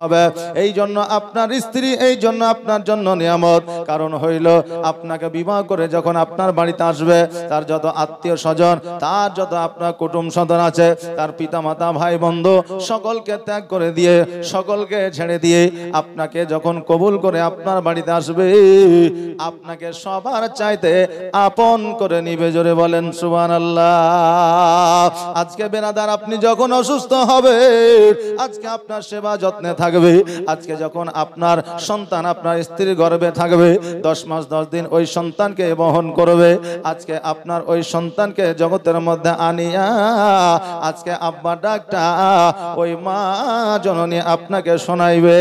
হবে। এই জন্য আপনার স্ত্রী এই জন্য আপনার জন্য নিয়ামত। কারণ হইল আপনাকে বিবাহ করে যখন আপনার বাড়িতে আসবে, তার যত আত্মীয় স্বজন, তার যত আপনার কুটুম স্বজন আছে, তার পিতা মাতা ভাই বন্ধু সকলকে ত্যাগ করে দিয়ে, সকলকে ছেড়ে দিয়ে আপনাকে যখন কবুল করে আপনার বাড়িতে আসবে, আপনাকে সবার চাইতে আপন করে নিবে। জোরে বলেন সুবহানাল্লাহ। আজকে বেরাদার আপনি যখন অসুস্থ হবে, আজকে আপনার সেবা যত্নে থাকবে। আজকে যখন আপনার সন্তান আপনার স্ত্রীর গর্ভে থাকবে, 10 মাস 10 দিন ওই সন্তানকে বহন করবে। আজকে আপনার ওই সন্তানকে জগতের মধ্যে আনিয়া আজকে আব্বা ডাকটা ওই মা জননী আপনাকে শোনাইবে।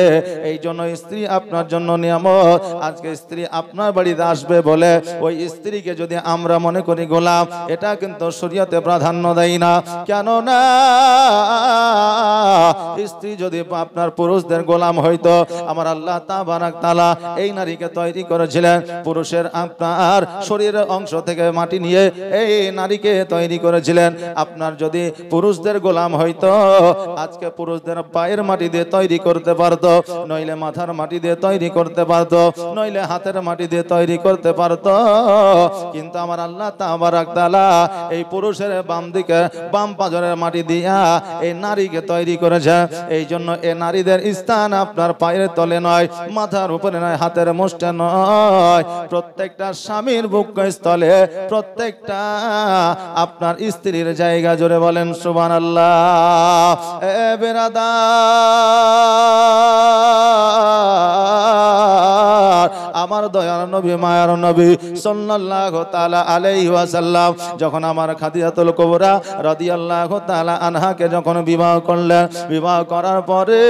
এই জন্য স্ত্রী আপনার জন্য নিয়ামত। আজকে স্ত্রী আপনার বাড়িতে আসবে বলে ওই স্ত্রীকে যদি আমরা মনে করি গোলাম, এটা কিন্তু শরীয়তে প্রাধান্য দেয় না। কেন না, স্ত্রী যদি আপনার পুরুষদের গোলাম হইতো, আমার আল্লাহ তাবারাক তাআলা এই নারীকে তৈরি করেছিলেন পুরুষের আপনার শরীরের অংশ থেকে মাটি নিয়ে এই নারীকে তৈরি করেছিলেন। আপনার যদি পুরুষদের গোলাম হইতো, আজকে পুরুষদের পায়ের মাটি দিয়ে তৈরি করতে পারতো, নইলে মাথার মাটি দিয়ে তৈরি করতে পারতো, নইলে হাতের মাটি দিয়ে তৈরি করতে পারতো। কিন্তু আমার আল্লাহ তাবারাক তাআলা এই পুরুষের বাম দিকে বাম পাজরের মাটি দিয়া এই নারীকে তৈরি করেছে। এই জন্য এই নারীদের স্থান আপনার পায়ের তলে নয়, মাথার উপরে নয়, হাতের মুষ্টি নয়, প্রত্যেকটা স্বামীর বুকস্থলে, প্রত্যেকটা আপনার স্ত্রীর জায়গা। জোরে বলেন সুবহানাল্লাহ। এ বেরাদার, আমার দয়ার নবী মায়ার নবী সাল্লাল্লাহু তাআলা আলাইহি ওয়াসাল্লাম যখন আমার খাদিজাতুল কুবরা রাদিয়াল্লাহু তাআলা আনহাকে যখন বিবাহ করলেন, বিবাহ করার পরে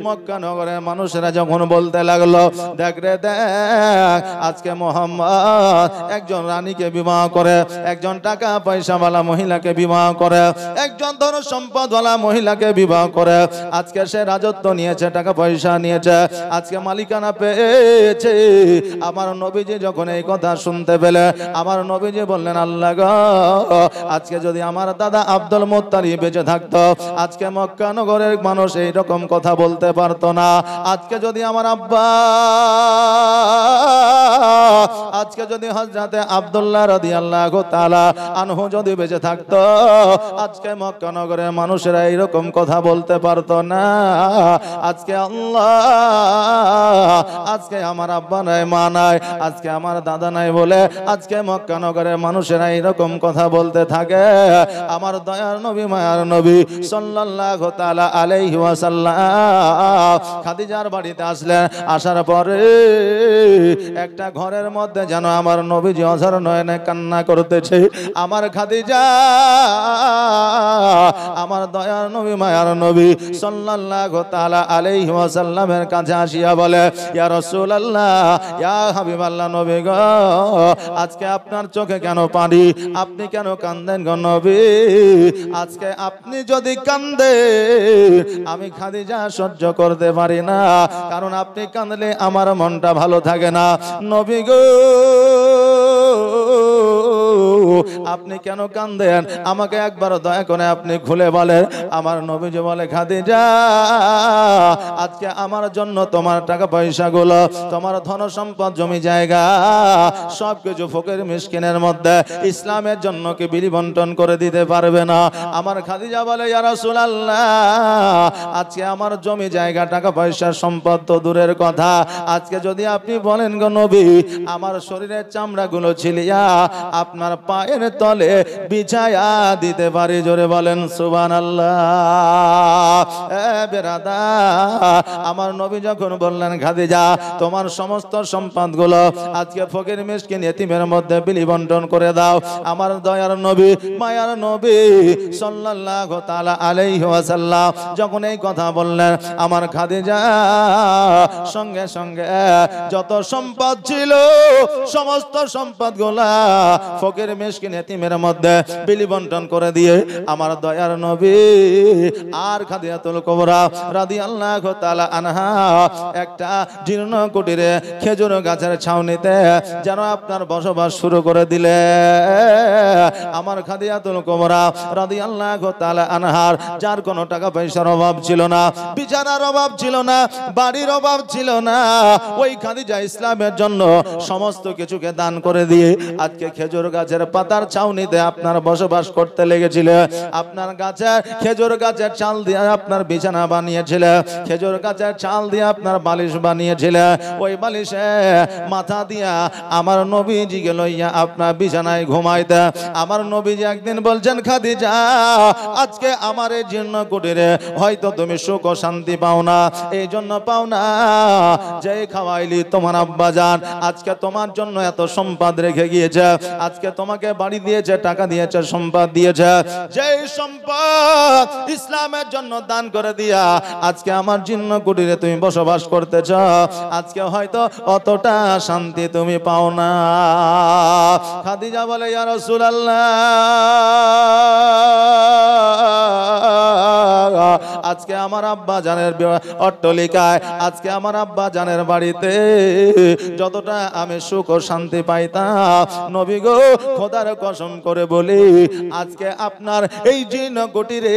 মক্কা নগরের মানুষেরা যখন বলতে লাগলো, দেখ রে দেখ, আজকে মুহাম্মদ একজন রানীকে বিবাহ করে, একজন টাকা পয়সাওয়ালা মহিলাকে বিবাহ করে, একজন ধন সম্পদওয়ালা মহিলাকে বিবাহ করে, আজকে সে রাজত্ব নিয়েছে, টাকা পয়সা নিয়েছে, আজকে মালিকানা পেয়েছে। আমার নবীজি যখন এই কথা শুনতে পেলে, আমার নবীজি বললেন, আল্লাহ গো, আজকে যদি আমার দাদা আব্দুল মুত্তালিব বেঁচে থাকতো, আজকে মক্কা নগরের মানুষ এই রকম কথা বলতে পারতো না। আজকে যদি আমার আব্বা, আজকে যদি হযরতে আব্দুল্লাহ রাদিয়াল্লাহু তাআলা আনহু যদি বেঁচে থাকতো, আজকে মক্কা নগরের মানুষেরা এই রকম কথা বলতে পারতো না। আজকে আল্লাহ, আজকে আমার আব্বা নাই, মা নাই, আজকে আমার দাদা নাই বলে আজকে মক্কা নগরের মানুষেরা এরকম কথা বলতে থাকে। আমার দয়ার নবী মায়ার নবী সাল্লাল্লাহু তাআলা আলাইহি ওয়াসাল্লাম খাদিজার বাড়িতে আসলেন। আসার পরে একটা ঘরের মধ্যে যেন আমার নবীজি অঝর নয়নে কান্না করতেছে। আমার খাদিজা, আমার দয়ার নবী মায়ার নবী সাল্লাল্লাহু তাআলা আলাইহি ওয়াসাল্লামের কাছে আসিয়া বলে, ইয়া রাসূলুল্লাহ, ইয়া হাবিবাল্লাহ, নবী গো, আজকে আপনার চোখে কেন পানি? আপনি কেন কান্দেন গো নবী? আজকে আপনি যদি কান্দেন আমি খাদিজা সহ্য করতে পারি না, কারণ আপনি কাঁদলে আমার মনটা ভালো থাকে না। নবী গো, আপনি কেন কাঁদেন? আমাকে একবার দয়া করে আপনি খুলে বলেন। আমার নবীজি বলে, খাদিজা, আজকে আমার জন্য তোমার টাকা পয়সা গুলো, তোমার ধন সম্পদ, জমি জায়গা সবকিছু ফকির মিসকিনের মধ্যে ইসলামের জন্য কি বিলি বন্টন করে দিতে পারবে না? আমার খাদিজা বলে, ইয়া রাসূলুল্লাহ, আজকে আমার জমি জায়গা, টাকা পয়সা, সম্পদ তো দূরের কথা, আজকে যদি আপনি বলেন গো নবী, আমার শরীরের চামড়া গুলো ছিলিয়া আপনার পায়ের তলে বিছায়া দিতে পারি। জোরে বলেন সুবহানাল্লাহ। এ বেরাদার, আমার নবী যখন বললেন, খাদিজা, তোমার সমস্ত সম্পদ গুলো আজকে ফকির মিসকিন ইতিমের মধ্যে বিলি বন্টন করে দাও। আমার দয়ার নবী মায়ার নবী সাল্লাল্লাহু তাআলা আলাইহি ওয়াসাল্লাম যখন এই কথা বললেন, আমার খাদিজা সঙ্গে সঙ্গে যত সম্পদ ছিল সমস্ত সম্পদ গুলা ফকির মিসকিন এতিমের মধ্যে বিলি বন্টন করে দিয়ে আমার দয়ার নবী আর খাদিজাতুল কুবরা রাদিয়াল্লাহু তাআলা আনহা একটা জীর্ণ কুটিরে খেজুর গাছের ছাউনিতে যেন আপনার বসবাস শুরু করে দিলে। আমার খাদিজাতুল কুবরা রাদিয়াল্লাহু তাআলা আনহার যার কোনো টাকা পয়সার অভাব ছিল না, বিছানার অভাব ছিল না, বাড়ির অভাব ছিল না, ওই খাদিজা ইসলামের জন্য সমস্ত কিছুকে দান করে দিয়ে আজকে খেজুর গাছের পাতার ছাউনিতে আপনার বসবাস করতে লেগেছিল। আপনার গাছে খেজুর গাছের চাল দিয়ে আপনার বিছানা বানিয়েছিল, খেজুর গাছের চাল দিয়ে আপনার বালিশ বানিয়েছিল, ওই বালিশে মাথা দিয়া আমার নবীজিকে লইয়া আপনার বিছানায় ঘুমাইতে। আমার নবীজি একদিন বলছেন, খাদিজা আজকে আমার এই জীর্ণ কুটিরে হয়তো তুমি সুখ ও শান্তি পাও না, এই জন্য পাও না যে খাওয়াইলি তোমার আব্বা জান আজকে তোমার জন্য এত সম্পদ রেখে গিয়েছে, আজকে তোমাকে বাড়ি দিয়েছে, টাকা দিয়েছে, সম্পদ দিয়েছে, যেই সম্পদ ইসলামের জন্য দান করে দিয়া আজকে আমার জীর্ণ কুটিরে তুমি বসবাস করতেছ, আজকে হয়তো অতটা শান্তি তুমি পাও না। খাদিজা বলে, ইয়া রাসূলুল্লাহ আজকে আমার আব্বা জানের অট্টালিকায়, আজকে আমার আব্বা জানের বাড়িতে যতটা আমি সুখ ও শান্তি পাইতাম, নবী গো খোদার কসম করে বলি আজকে আপনার এই জীর্ণ কুটিরে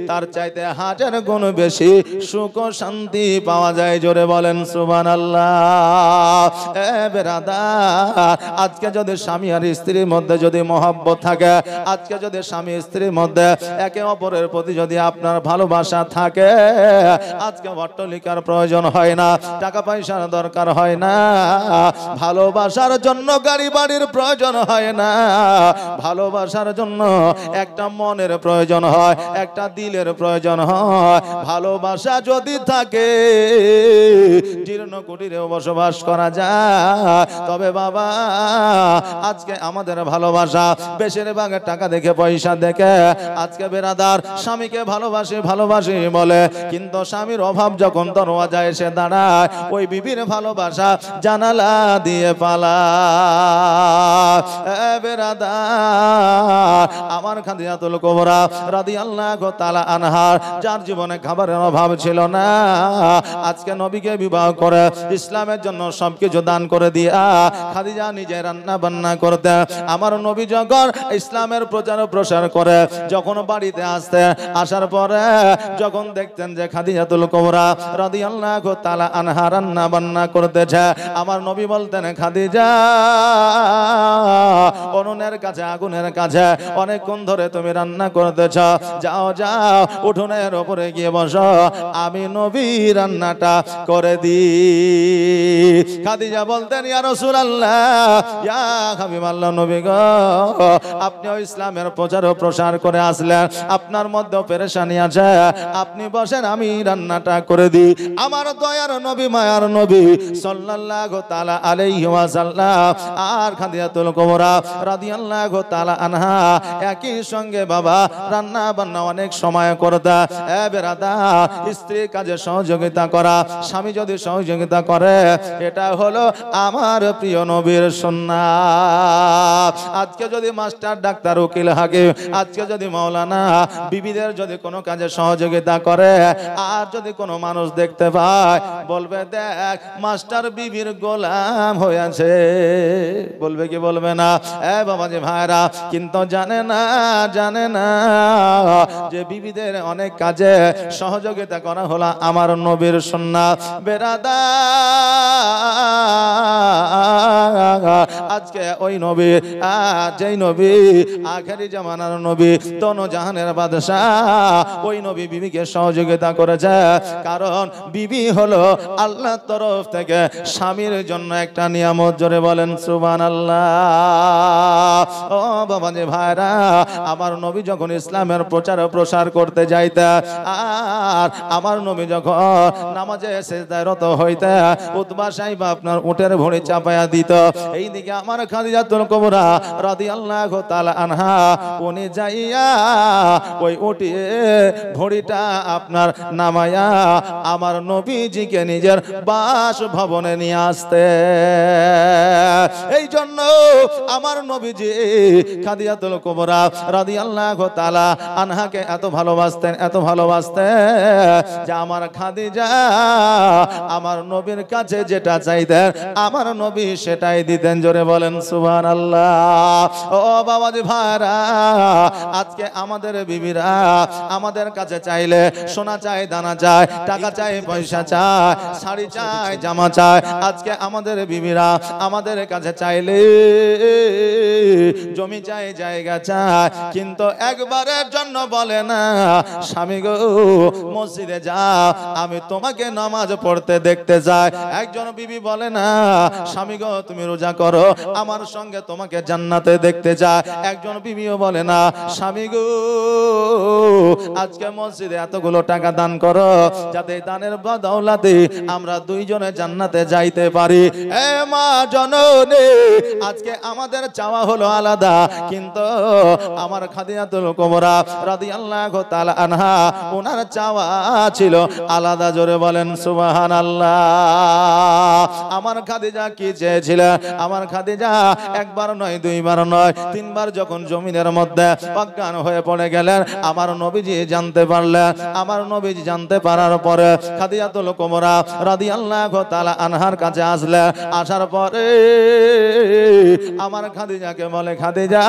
তার চাইতে 1000 গুণ বেশি সুখ ও শান্তি পাওয়া যায়। জোরে বলেন সুবহানাল্লাহ। এ বেরাদার, আজকে যদি স্বামী আর স্ত্রীর মধ্যে যদি মহব্বত থাকে, আজকে যদি স্বামী স্ত্রীর মধ্যে একে অপরের প্রতি যদি আপনার ভালোবাসা থাকে, আজকে অট্টালিকার প্রয়োজন হয় না, টাকা পয়সার দরকার হয় না, ভালোবাসার জন্য গাড়ি বাড়ির প্রয়োজন হয় না, ভালোবাসার জন্য একটা মনের প্রয়োজন হয়, একটা দিলের প্রয়োজন হয়। ভালোবাসা যদি থাকে জীর্ণ কুটিরেও বসবাস করা যায়। তবে বাবা আজকে আমাদের ভালোবাসা বেশিরভাগ টাকা দেখে, পয়সা দেখে। আজকে বেরাদার স্বামীকে ভালোবাসি ভালোবাসি বলে, কিন্তু স্বামীর অভাব যখন দরওয়াজায় এসে দাঁড়ায়, ওই বিবির ভালোবাসা জানালা দিয়ে পালায়। এ বেরাদার, আমার খাদিজাতুল কুবরা রাদিয়াল্লাহু তাআলা আনহার যার জীবনে খাবারের অভাব ছিল না, আজকে নবীকে বিবাহ করে ইসলামের জন্য সবকিছু দান করে দিয়া খাদিজা নিজে রান্না বান্না করতে। আমার নবী যখন ইসলামের প্রচার প্রসার করে, যখন বাড়িতে আসতে, আসার পরে যখন দেখতেন যে খাদিজাতুল কুবরা রাদিয়াল্লাহু তাআলা আনহা রান্না বান্না করতেছে, আমার নবী বলতেন, খাদিজা উনুনের কাছে, আগুনের কাছে অনেকক্ষণ ধরে তুমি রান্না করতেছ, যাও যাও উঠোনের উপরে গিয়ে বসো, আমি নবী রান্নাটা করে দিই। খাদিজা বলতেন, ইয়া রাসূলুল্লাহ, ইয়া হাবিবাল্লাহ, নবী গো আপনিও ইসলামের প্রচার ও প্রসার করে আসলেন, আপনার মধ্যে পেরেশানি আছে, আপনি বসেন আমি রান্নাটা করে দিই। আমার দয়ার নবী, মায়ার নবী সাল্লাল্লাহু তাআলা আলাইহি ওয়াসাল্লাম আর খাদিজাতুল কুবরা রাদিয়াল্লাহু তাআলা আনহা একই সঙ্গে বাবা রান্না বান্না অনেক সময় করতে। এ বেরাদার, স্ত্রীর কাজে সহযোগিতা করা, স্বামী যদি সহযোগিতা করে, এটা হলো আমার প্রিয় নবীর সুন্নাত। আজকে যদি মাস্টার, ডাক্তার, উকিল, হাকিম, আজকে যদি মাওলানা বিবিদের যদি কোনো কাজে সহযোগিতা করে, আর যদি কোনো মানুষ দেখতে পায়, বলবে দেখ মাস্টার বিবির গোলাম হয়েছে, বলবে কি বলবে না? এ বাবাজি ভাইরা, কিন্তু জানে না যে বিবিদের অনেক কাজে সহযোগিতা করা হলো আমার নবীর সুন্নাত। বেরাদার, আজকে ওই নবী, যেই নবী আখেরি জামানার নবী, দোনো জাহানের বাদশা, ওই নবী বিবিকে সহযোগিতা করেছে। কারণ বিবি হলো আল্লাহর তরফ থেকে স্বামীর জন্য একটা নিয়ামত। জোরে বলেন সুবহানাল্লাহ। ও বাবাজি ভাইরা, আমার নবী যখন ইসলামের প্রচার ও প্রসার করতে যাইতে, আর আমার নবী যখন নামাজে সিজদায় রত হইতে, উতবা সাহেব আপনার উটের ভুঁড়ি চাপায়া দিত, এইদিকে আমার খাদিজাতুল কুবরা রাদিয়াল্লাহু তাআলা আনহা উনি যাইয়া ওই উঠিয়ে ভড়িটা আপনার নামায়া আমার নবীজিকে নিজের বাসভবনে নিয়ে আসতে। এই জন্য আমার নবীজি খাদিজাতুল কুবরা রাদিয়াল্লাহু তাআলা আনহাকে এত ভালোবাসতেন, এত ভালোবাসতেন যে আমার খাদিজা আমার নবীর কাছে যেটা চাইতেন আমার নবী সেটাই দিতেন। জোরে বলেন সুবহানাল্লাহ। ও বাবাজি ভাইরা, আজকে আমাদের বিবিরা আমাদের কাছে চাইলে সোনা চাই, দানা চাই, টাকা চাই, পয়সা চাই, শাড়ি চাই, জামা চাই। আজকে আমাদের বিবিরা আমাদের কাছে চাইলে জমি চাই, জায়গা চাই, কিন্তু একবারের জন্য বলে না স্বামী গো মসজিদে যাও, আমি তোমাকে নামাজ পড়তে দেখতে চাই। একজন বিবি বলে না স্বামী গো তুমি রোজা করো, আমার সঙ্গে তোমাকে জান্নাতে দেখতে চাই। একজন বিবিও বলে না স্বামী গো আজকে মসজিদে এতগুলো টাকা দান করো, যাতে দানের বদৌলতে আমরা দুইজনে জান্নাতে যাইতে পারি। এ মা জননী, আজকে আমাদের চাওয়া হলো আলাদা, কিন্তু আমার খাদিজাতুল কুবরা রাদিয়াল্লাহু তাআলা আনহা ওনার চাওয়া ছিল আলাদা। জোরে বলেন সুবহানাল্লাহ। আমার খাদিজা কি চেয়েছিল? আমার খাদিজা একবার নয়, দুইবার নয়, তিনবার যখন জমিনের মধ্যে অজ্ঞান হয়ে পড়ে গেলেন আমার নবীজি জানতে পারলেন। আমার নবীজি জানতে পারার পরে খাদিজাতুল কুবরা রাদিয়াল্লাহু তাআলা আনহার কাছে আসলেন। আসার পরে আমার খাদিজাকে বলে খাদিজা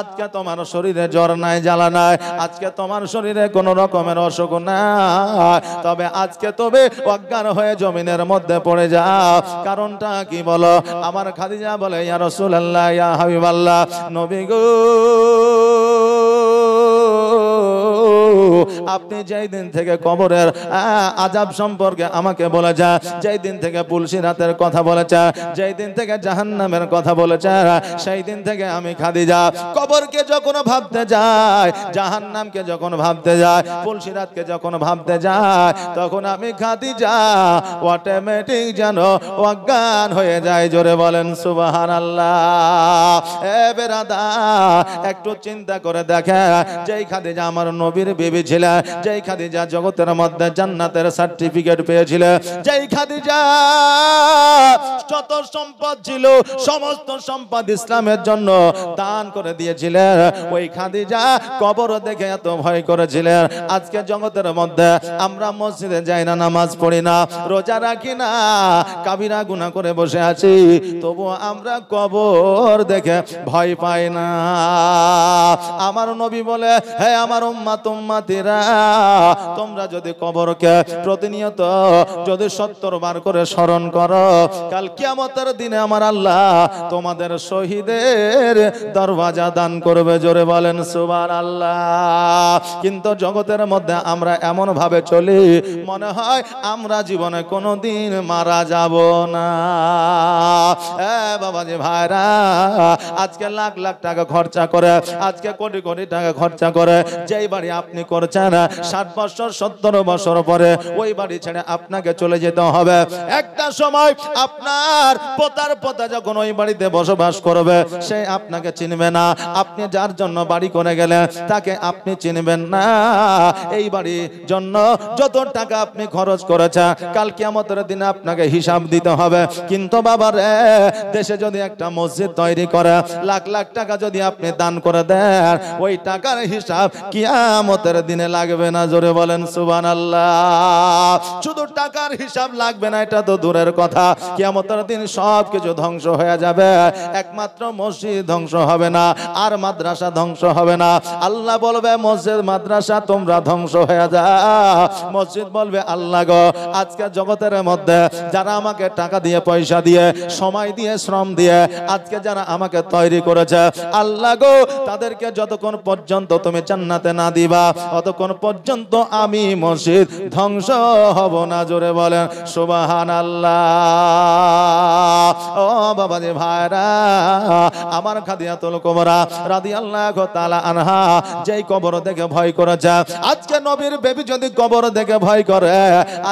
আজকে তোমার শরীরে জ্বর নাই, জ্বালা নাই, আজকে তোমার শরীরে কোন রকমের অসুখ নাই, তবে আজকে তবে অজ্ঞান হয়ে জমিনের মধ্যে পড়ে যাও, কারণটা কি বলো? আমার খাদিজা বলে ইয়া রাসূলুল্লাহ, ইয়া হাবিবাল্লাহ, নবী গো আপনি যেই দিন থেকে কবরের আযাব সম্পর্কে আমাকে বলেছে, যেই দিন থেকে পুলসিরাতের কথা বলেছে, যেই দিন থেকে জাহান্নামের কথা বলেছে, সেই দিন থেকে আমি খাদিজা কবরকে যখন ভাবতে যাই, জাহান্নামকে যখন ভাবতে যাই, পুলসিরাতকে যখন ভাবতে যাই, তখন আমি খাদিজা অটোমেটিক যেন অজ্ঞান হয়ে যায়। জোরে বলেন সুবহানাল্লাহ। এ বেরাদার, একটু চিন্তা করে দেখে, যেই খাদিজা আমার নবীর বিবি ছিল, যেই খাদিজা জগতের মধ্যে জান্নাতের সার্টিফিকেট পেয়েছিল, যেই খাদিজা যত সম্পদ ছিল সমস্ত সম্পদ ইসলামের জন্য দান করে দিয়েছিলেন, ওই খাদিজা কবর দেখে এত ভয় করেছিলেন। আজকে জগতের মধ্যে আমরা মসজিদে যাই না, নামাজ পড়ি না, রোজা রাখি না, কাবিরা গুনাহ করে বসে আছি, তবু আমরা কবর দেখে ভয় পাই না। আমার নবী বলে হে আমার উম্মত উম্মতিরা, তোমরা যদি কবরকে প্রতিনিয়ত যদি 70 বার করে স্মরণ করো, কাল কিয়ামতের দিনে আমার আল্লাহ তোমাদের শহীদের দরওয়াজা দান করবে। জোরে বলেন সুবহানাল্লাহ। কিন্তু জগতের মধ্যে আমরা এমন ভাবে চলি মনে হয় আমরা জীবনে কোনোদিন মারা যাব না। বাবাজি ভাইরা, আজকে লাখ লাখ টাকা খরচা করে, আজকে কোটি কোটি টাকা খরচা করে যেই বাড়ি আপনি করছেন 60 বছর 70 বছর পরে ওই বাড়ি ছেড়ে আপনাকে চলে যেতে হবে। একটা সময় আপনার পোতার পোতা যখন ওই বাড়িতে বসবাস করবে, সে আপনাকে চিনবে না। আপনি যার জন্য বাড়ি করে গেলেন তাকে আপনি চিনবেন না। এই বাড়ির জন্য যত টাকা আপনি খরচ করেছেন, কাল কিয়ামতের দিনে আপনাকে হিসাব দিতে হবে। কিন্তু বাবারে, দেশে যদি একটা মসজিদ তৈরি করে লাখ লাখ টাকা যদি আপনি দান করে দেন, ওই টাকার হিসাব কিয়ামতের দিনে লাগবে না। জোরে বলেন সুবহানাল্লাহ। শুধু টাকার হিসাব লাগবে না এটা তো দূরের কথা, কিয়ামতের দিন সব কিছু ধ্বংস হয়ে যাবে, একমাত্র মসজিদ ধ্বংস হবে না, আর মাদ্রাসা ধ্বংস হবে না। আল্লাহ বলবে মসজিদ মাদ্রাসা তোমরা ধ্বংস হয়ে যাও, মসজিদ বলবে আল্লাহ গো আজকে জগতের মধ্যে যারা আমাকে টাকা দিয়ে, পয়সা দিয়ে, সময় দিয়ে, শ্রম দিয়ে আজকে যারা আমাকে তৈরি করেছে, আল্লাহ গো তাদেরকে যতক্ষণ পর্যন্ত তুমি জান্নাতে না দিবে দিবা অতক্ষণ পর্যন্ত আমি মসজিদ ধ্বংস হব না। জোরে বলেন সুবহানাল্লাহ। ও বাবা যে ভাইরা, আমার খাদিজাতুল কুবরা রাদিয়াল্লাহু তাআলা আনহা যেই কবর দেখে ভয় করেছে, আজকে নবীর বেবি যদি কবর দেখে ভয় করে,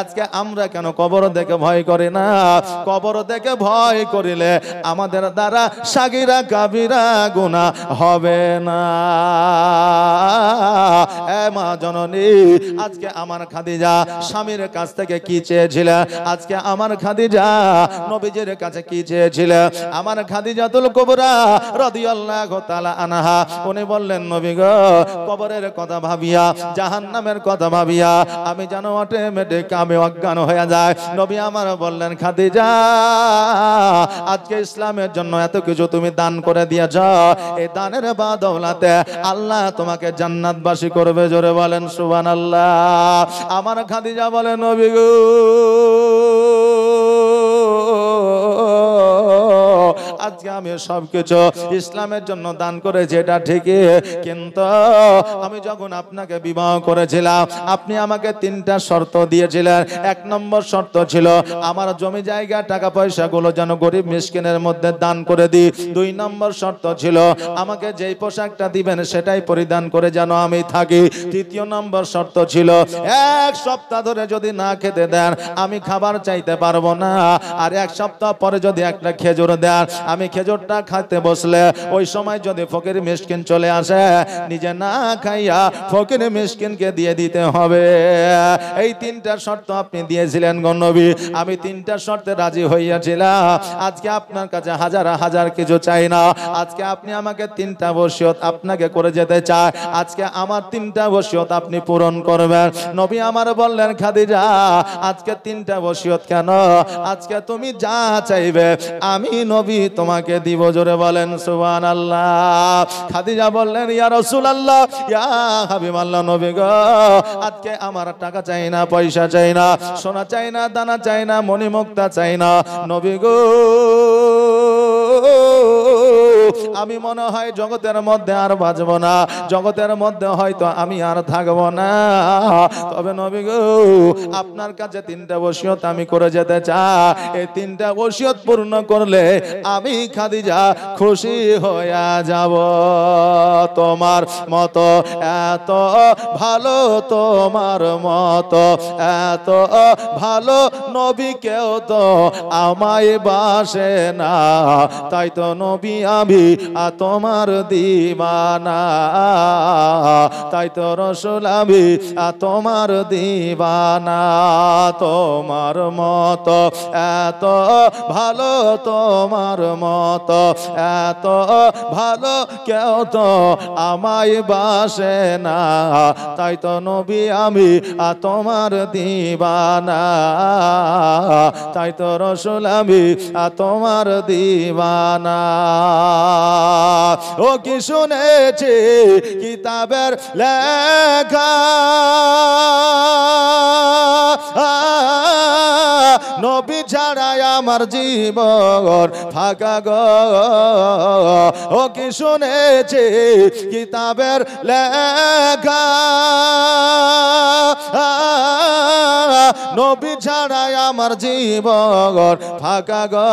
আজকে আমরা কেন কবর দেখে ভয় করি না? কবর দেখে ভয় করিলে আমাদের দ্বারা সাগীরা কাবীরা গুনাহ হবে না। এ মা জননী, আজকে আমার খাদিজা স্বামীর কাছ থেকে কি চেয়েছিল? আজকে আমার খাদিজা নবীজির কাছে কি চেয়েছিল? আমার খাদিজাতুল কুবরা রাদিয়াল্লাহু তাআলা আনহা উনি বললেন, নবী গো, কবরের কথা ভাবিয়া, জাহান্নামের কথা ভাবিয়া আমি যেন অটোমেটিক আমি অজ্ঞান হয়ে যায়। নবী আমার বললেন, খাদিজা, আজকে ইসলামের জন্য এত কিছু তুমি দান করে দিয়েছ, এই দানের বদৌলতে আল্লাহ তোমাকে জান্নাতবাসী করবে। জোরে বলেন সুবহানাল্লাহ। আমার খাদিজা বলে, নবী গো, আজকে আমি সবকিছু ইসলামের জন্য দান করেছি, এটা ঠিকই, কিন্তু আমি যখন আপনাকে বিবাহ করেছিলাম আপনি আমাকে 3টা শর্ত দিয়েছিলেন। 1 নম্বর শর্ত ছিল আমার জমি জায়গা টাকা পয়সা গুলো যেন গরিব মিসকিনের মধ্যে দান করে দিই। 2 নম্বর শর্ত ছিল আমাকে যেই পোশাকটা দিবেন সেটাই পরিধান করে যেন আমি থাকি। 3য় নম্বর শর্ত ছিল 1 সপ্তাহ ধরে যদি না খেতে দেন আমি খাবার চাইতে পারবো না, আর 1 সপ্তাহ পরে যদি একটা খেজুর দেন আমি খেজুরটা খাইতে বসলে ওই সময় যদি ফকির মিসকিন চলে আসে, নিজে না খাইয়া ফকির মিসকিনকে দিয়ে দিতে হবে। এই 3টা শর্ত আপনি দিয়েছিলেন গো নবী। আমি 3টা শর্তে রাজি হইয়াছিলাম। আজকে আপনার কাছে হাজার হাজার কিছু চাই না, আজকে আপনি আমাকে 3টা ওসিয়ত আপনাকে করে যেতে চায়, আজকে আমার 3টা ওসিয়ত আপনি পূরণ করবেন। নবী আমার বললেন, খাদিজা, আজকে 3টা ওসিয়ত কেন? আজকে তুমি যা চাইবে আমি নবী তোমাকে দিব। জোরে বলেন সুবহানাল্লাহ। খাদিজা বললেন, ইয়া রাসূলুল্লাহ, ইয়া হাবিবাল্লাহ, নবী গো, আজকে আমার টাকা চাই না, পয়সা চাই না, সোনা চাই না, দানা চাই না, মণিমুক্তা চাই না, নবী গো, আমি মনে হয় জগতের মধ্যে আর বাঁচবো না, জগতের মধ্যে হয়তো আমি আর থাকবো না। তবে নবী গো, আপনার কাছে 3টা ওসিয়ত আমি করে যেতে চাই। এই 3টা ওসিয়ত পূর্ণ করলে আমি খাদিজা খুশি হয়ে যাব। তোমার মতো এত ভালো, তোমার মতো এত ভালো নবী কেউ তো আমায় বাসে না, তাই তো নবী আমি তোমার দিওয়ানা, তাই তো রাসূল আমি তোমার দিওয়ানা। তোমার মতো এত ভালো, তোমার মতো এত ভালো কেউ তো আমায় বাসে না, তাই তো নবী আমি তোমার দিওয়ানা, তাই তো রাসূল আমি তোমার দিওয়ানা। ও কি শুনেছি কিতাবের লেখা, নবী ছাড়াই আমার জীবন ফাঁকা গো। ও কি শুনেছি কিতাবের লেখা, নবী ছাড়াই আমার জীবন ফাঁকা গো।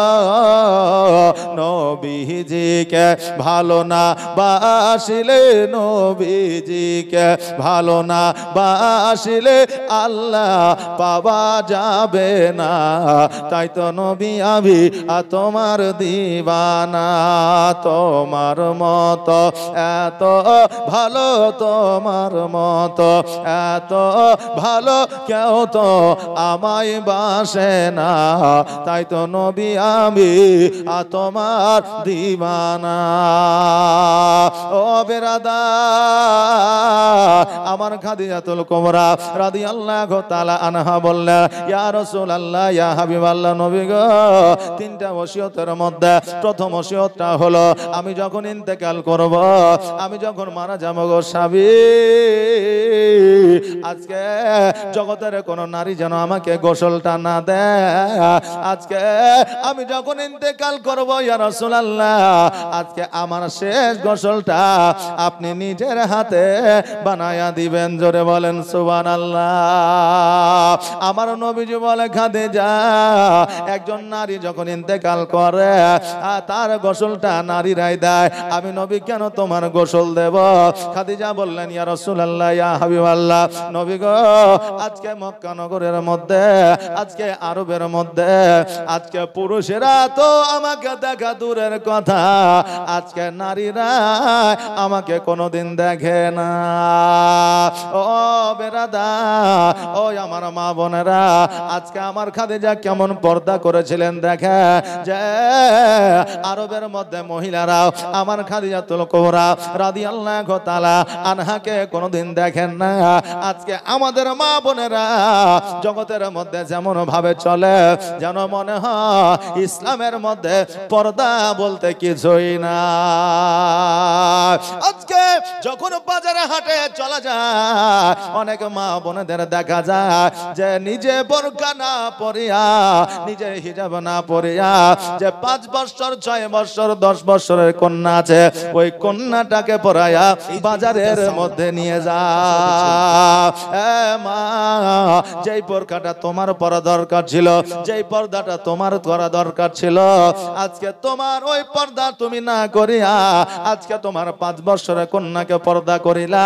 নবীজিকে ভালো না বাসিলে, নবীজিকে ভালো না বাসিলে আল্লাহ পাওয়া যাবে না, তাই তো নবী আমি তোমার দিওয়ানা। তোমার মতো এত ভালো, তোমার মতো এত ভালো কেউ তো আমায় বাসে না, তাই তো নবী আমি তোমার দিওয়ানা। ও বেরাদার, আমার খাদিজাতুল কুবরা রাদিয়াল্লাহু তাআলা আনহা বললেন, ইয়া রাসূলুল্লাহ, ইয়া হাবিবাল্লাহ, নবী গো, 3টা ওসিয়তের মধ্যে প্রথম ওসিয়তটা হলো আমি যখন ইন্তেকাল করব, আমি যখন মারা যাব গো স্বামী, আজকে জগতের কোন নারী যেন আমাকে গোসলটা না দেয়। আজকে আমি যখন ইন্তেকাল করব ইয়া রাসূলুল্লাহ, আজকে আমার শেষ গোসলটা আপনি নিজের হাতে বানায়া দিবেন। জোরে বলেন সুবহানাল্লাহ। আমার নবীজি বলে, খাদিজা, একজন নারী যখন ইন্তেকাল করে তার গোসলটা নারীরাই দেয়, আমি নবী কেন তোমার গোসল দেব? খাদিজা বললেন, ইয়া রাসূলুল্লাহ, ইয়া হাবিবাল্লাহ, নবী গো, আজকে মক্কা নগরের মধ্যে, আজকে আরবের মধ্যে, আজকে পুরুষেরা তো আমাকে দেখা দূরের কথা, আজকে নারীরা আমাকে কোনোদিন দেখে না। ও বেরাদা, ও আমার মা বোনেরা, আজকে আমার খাদিজা কেমন পর্দা করেছিলেন দেখে, যে আরবের মধ্যে মহিলারা আমার খাদিজাতুল কুবরা রাদিয়াল্লাহু তাআলা আনহাকে কোনোদিন দেখেন না। আজকে আমাদের মা বোনেরা জগতের মধ্যে যেমন ভাবে চলে, যেন মনে হয় ইসলামের মধ্যে পর্দা বলতে কিছুই না। আজকে যখন বাজারে হাটে চলা যায়, অনেক মা বোনেদের দেখা যায় যে নিজে বোরকা না পরিয়া, নিজে হিজাব না পরিয়া, যে 5 বছর 6 বছর 10 বছরের কন্যা আছে, ওই কন্যাটাকে পরায়া বাজারের মধ্যে নিয়ে যায়। মা, যেই বোরকাটা তোমার পরা দরকার ছিল, যেই পর্দাটা তোমার করা দরকার ছিল, আজকে তোমার ওই পর্দা তুমি না করিয়া, আজকে তোমার 5 বছরের কন্যাকে পর্দা করিলা,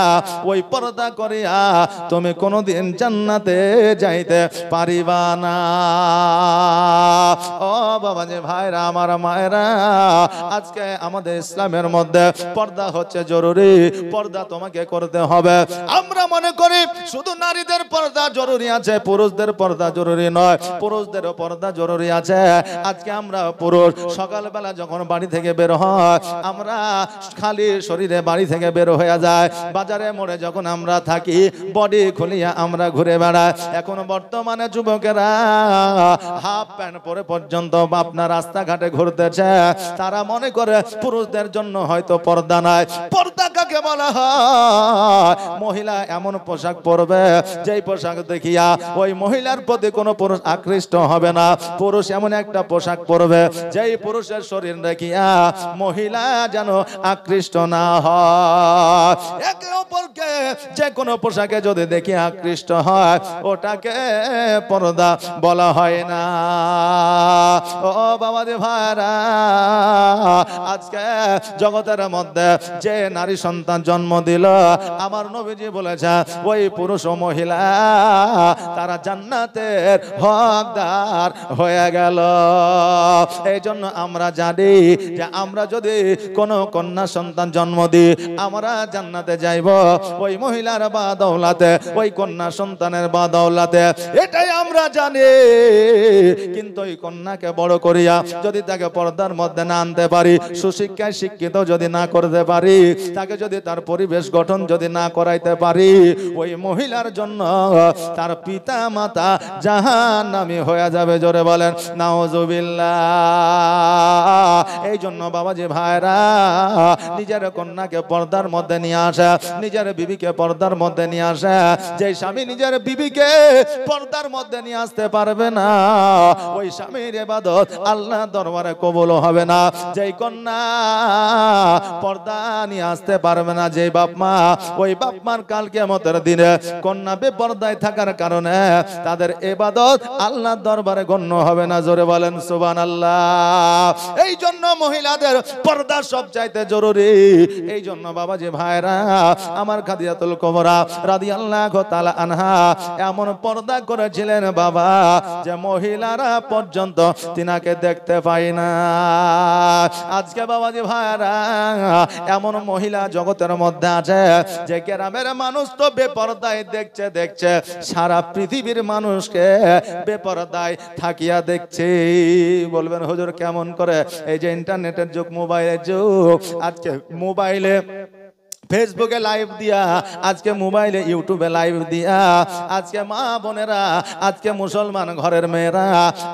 ওই পর্দা করিয়া তুমি কোনোদিন জান্নাতে যাইতে পারিবা না। ও বাবা যে ভাইরা, আমার মায়েরা, আজকে আমাদের ইসলামের মধ্যে পর্দা হচ্ছে জরুরি, পর্দা তোমাকে করতে হবে। আমরা মনে করি শুধু নারীদের পর্দা জরুরি আছে, পুরুষদের পর্দা জরুরি নয়, পুরুষদেরও পর্দা জরুরি আছে। আজকে আমরা পুরুষ সকালবেলা যখন বাড়ি থেকে বের হয়, আমরা খালি শরীরে বাড়ি থেকে বের হয়ে যায়, বাজারে মোড়ে যখন আমরা থাকি বডি খুলিয়া আমরা ঘুরে বেড়াই। এখন বর্তমানে যুবকেরা হাফ প্যান্ট পরে পর্যন্ত আপনার রাস্তাঘাটে ঘুরতেছে, তারা মনে করে পুরুষদের জন্য হয়তো পর্দা নাই। পর্দা কাকে বলা হয়? মহিলা এমন পোশাক পরবে যেই পোশাক দেখিয়া ওই মহিলার প্রতি কোনো পুরুষ আকৃষ্ট হবে না। পুরুষ এমন একটা পোশাক পরবে যেই পুরুষের শরীর দেখিয়া মহিলা যেন আকৃষ্ট না হয়। একে অপরকে যে কোনো পোশাকে যদি দেখি আকৃষ্ট হয়, ওটাকে পর্দা বলা হয় না। ও বাবা যে ভাইরা, আজকে জগতের মধ্যে যে নারী সন্তান জন্ম দিল, আমার নবীজি বলেছে ওই পুরুষ ও মহিলা তারা জান্নাতের হকদার হয়ে গেল। এই জন্য আমরা জানি যে আমরা যদি কোনো কন্যা সন্তান জন্ম দিই, আমরা জান্নাতে যাইব ওই মহিলার বাদৌলাতে, ওই কন্যা সন্তানের বাদৌলাতে, এটাই আমরা জানি। কিন্তু ওই কন্যাকে বড় করিয়া যদি তাকে পর্দার মধ্যে না আনতে পারি, সুশিক্ষায় শিক্ষিত যদি না করতে পারি, তাকে যদি তার পরিবেশ গঠন যদি না করাইতে পারি, ওই মহিলার জন্য তার পিতা মাতা জাহান্নামী হয়ে যাবে। জোরে বলেন নাউজুবিল্লাহ। এই জন্য বাবাজি ভাইরা, নিজের কন্যাকে পর্দার মধ্যে নিয়ে আসা, নিজের বিবিকে পর্দার মধ্যে নিয়ে আসা। যে স্বামী নিজের বিবিকে পর্দার মধ্যে নিয়ে আসতে পারবে না, ওই স্বামীর ইবাদত আল্লাহ দরবারে কবুল হবে না। যেই কন্যা পর্দা নিয়ে আসতে পারবে না, যেই বাপ মা, ওই বাপ মার কাল কিয়ামতের দিনে কন্যা বেপর্দায় থাকার কারণে তাদের ইবাদত আল্লাহ দরবারে গণ্য হবে না। জোরে বলেন সুবহানাল্লাহ। এই জন্য মহিলাদের পর্দা সবচাইতে জরুরি। এই জন্য বাবাজি ভাইরা, আমার খাদিজাতুল কুবরা রাদিয়াল্লাহু তাআলা আনহা এমন পর্দা করেছিলেন বাবা, যে মহিলারা পর্যন্ত তিনাকে দেখতে পায় না। আজকে বাবাজি ভাইরা, এমন মহিলা জগতের মধ্যে আছে যে গ্রামের মানুষ তো বেপরদায় দেখছে, সারা পৃথিবীর মানুষকে বেপরদায় থাকিয়া দেখছে। বলবেন হুজুর কেমন করে? এই যে ইন্টারনেটের যুগ, মোবাইলের যুগ, আজকে মোবাইলে ফেসবুকে লাইভ দিয়া, আজকে মোবাইলে ইউটিউবে লাইভ দিয়া, আজকে মা বোনেরা, আজকে মুসলমান ঘরের মেয়েরা,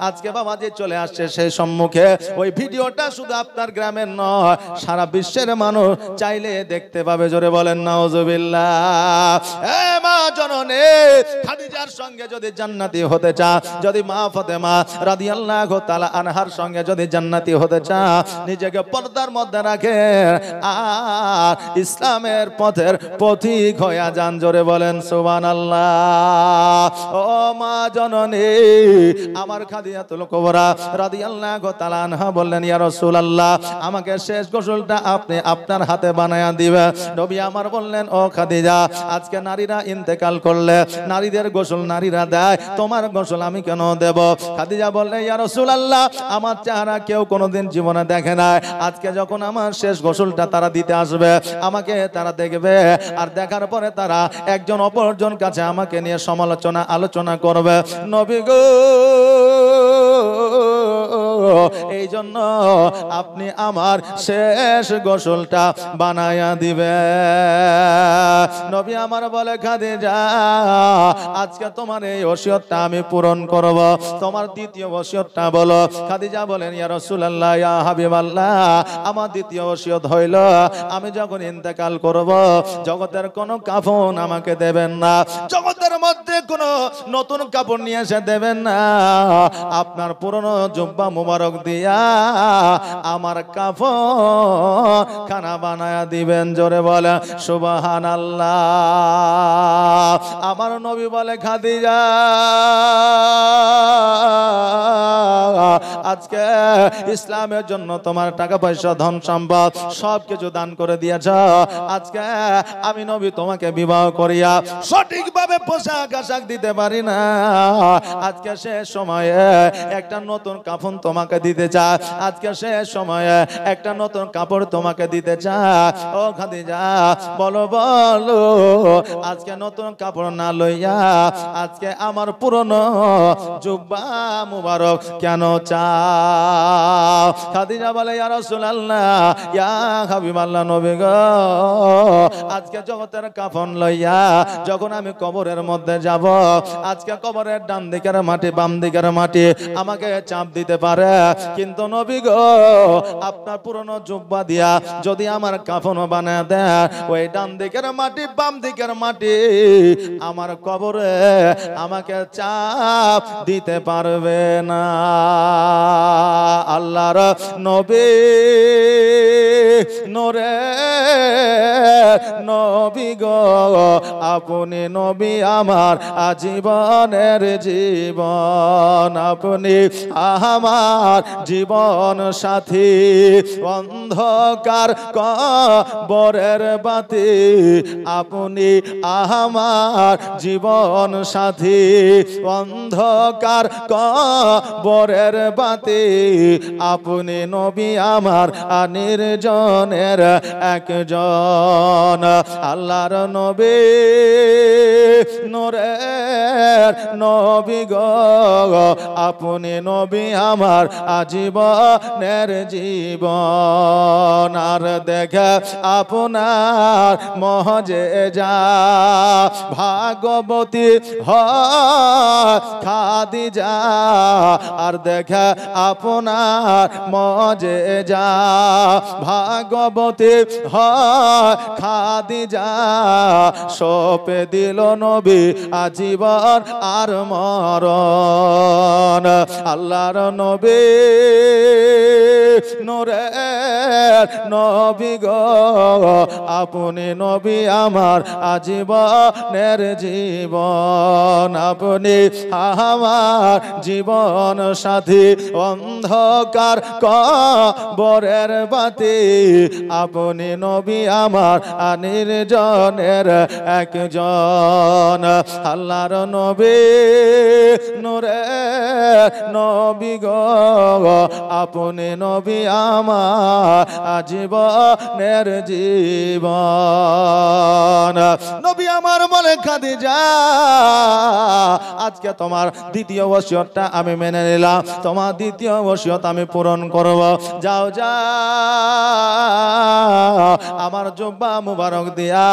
আজকে বাবা যে চলে আসছে সেই সম্মুখে, ওই ভিডিওটা শুধু আপনার গ্রামের নয়, সারা বিশ্বের মানুষ চাইলে দেখতে পাবে। জোরে বলেন নাউজুবিল্লাহ। এ মা জননী, খাদিজার সঙ্গে যদি জান্নাতি হতে চা, যদি মা ফাতেমা রাদিয়াল্লাহু তাআলা আনহার সঙ্গে যদি জান্নাতি হতে চা, নিজেকে পর্দার মধ্যে রাখে আর ইসলামের পথের পথিক হয়ে যান। জোরে বলেন সুবহানাল্লাহ। ও মা জননী, আমার খাদিজাতুল কুবরা রাদিয়াল্লাহু তাআলা আনহা বললেন, ইয়া রাসূলুল্লাহ, আমাকে শেষ গোসলটা আপনি আপনার হাতে বানায়া দিবেন। নবী আমার বললেন, ও খাদিজা, আজকে নারীরা ইন্তেকাল করলে নারীদের গোসল নারীরা দেয়, তোমার গোসল আমি কেন দেব? খাদিজা বললেন, ইয়া রাসূলুল্লাহ, আমার চেহারা কেউ কোনোদিন জীবনে দেখে নাই, আজকে যখন আমার শেষ গোসলটা তারা দিতে আসবে, আমাকে তারা দেখবে, আর দেখার পরে তারা একজন অপরজন কাছে আমাকে নিয়ে সমালোচনা আলোচনা করবে। নবী গো, এই জন্য আপনি আমার শেষ গোসলটা বানায়া দিবে। নবী আমার বলে, খাদিজা, আজকে তোমার এই ওসিয়তটা আমি পূরণ করব, তোমার দ্বিতীয় ওসিয়তটা বলো। খাদিজা বলেন, ইয়া রাসূলুল্লাহ, ইয়া হাবিবাল্লাহ, আমার দ্বিতীয় ওসিয়ত হইল, আমি যখন ইন্তেকাল করব, জগতের কোনো কাফন আমাকে দেবেন না, জগতের মধ্যে কোনো নতুন কাপড় নিয়ে এসে দেবেন না, আপনার পুরনো জুব্বা মুবারক দিয়া আমার কাফন খানা বানায়া দিবেন। জোরে বলে সুবহানাল্লাহ। আমার নবী বলে, খাদিজা, আজকে ইসলামের জন্য তোমার টাকা পয়সা ধন সম্পদ সবকিছু দান করে দিয়েছ, আজকে আমি নবী তোমাকে বিবাহ করিয়া সঠিকভাবে পোশাক আশাক দিতে পারি না, আজকে শেষ সময়ে একটা নতুন কাফন তোমাকে দিতে চাই, আজকে শেষ সময়ে একটা নতুন কাপড় তোমাকে দিতে চাই। ও খাদিজা, বলো বলো, আজকে নতুন কাপড় না লইয়া আজকে আমার পুরনো জুব্বা মুবারক কেন চাও? খাদিজা বলে, ইয়া রাসূলুল্লাহ, ইয়া হাবিবাল্লাহ, নবী গো, আজকে জগতের কাফন লইয়া যখন আমি কবরের মধ্যে যাব, আজকে কবরের ডান দিকের মাটি বাম দিকের মাটি আমাকে চাপ দিতে পারে, কিন্তু নবী গো, আপনার পুরনো জুব্বা দিয়া যদি আমার কাফন বানায় দেয়, ওই ডান দিকের মাটি বাম দিকের মাটি আমার কবরে আমাকে চাপ দিতে পারবে না। আল্লাহর নবী, নূরে নবী গো, আপনি নবী আমার আজীবনের জীবন, আপনি আমার জীবন সাথী, অন্ধকার কবরের বাতি, আপনি আমার জীবন সাথী, অন্ধকার কবরের বাতি, আপনি নবী আমার নির্জনের একজন। আল্লাহর নবী, নূরের নবী গো, আপনি নবী আমার আজীবনের জীবন। আর দেখে আপনার মহজেজা, ভাগবতী হয় খাদিজা, আর দেখে আপনার মহজেজা, ভাগবতী হয় খাদিজা, সপে দিল নবী আজীবন আর মরণ। আল্লাহর নবী, নূরের নবী গো, আপনি নবী আমার আজীবনের জীবন, আপনি আমার জীবন সাথী, অন্ধকার কবরের বাতি, আপনি নবী আমার নির্জনের একজন। আল্লাহর নবী, নূরের নবী গো, আপনি নবী আমার আজীবনের জীবন। নবী আমার বলে, খাদিজা, আজকে তোমার দ্বিতীয় ওসিয়তটা আমি মেনে নিলাম, তোমার দ্বিতীয় ওসিয়ত আমি পূরণ করব। যাও যাও আমার জুব্বা মুবারক দিয়া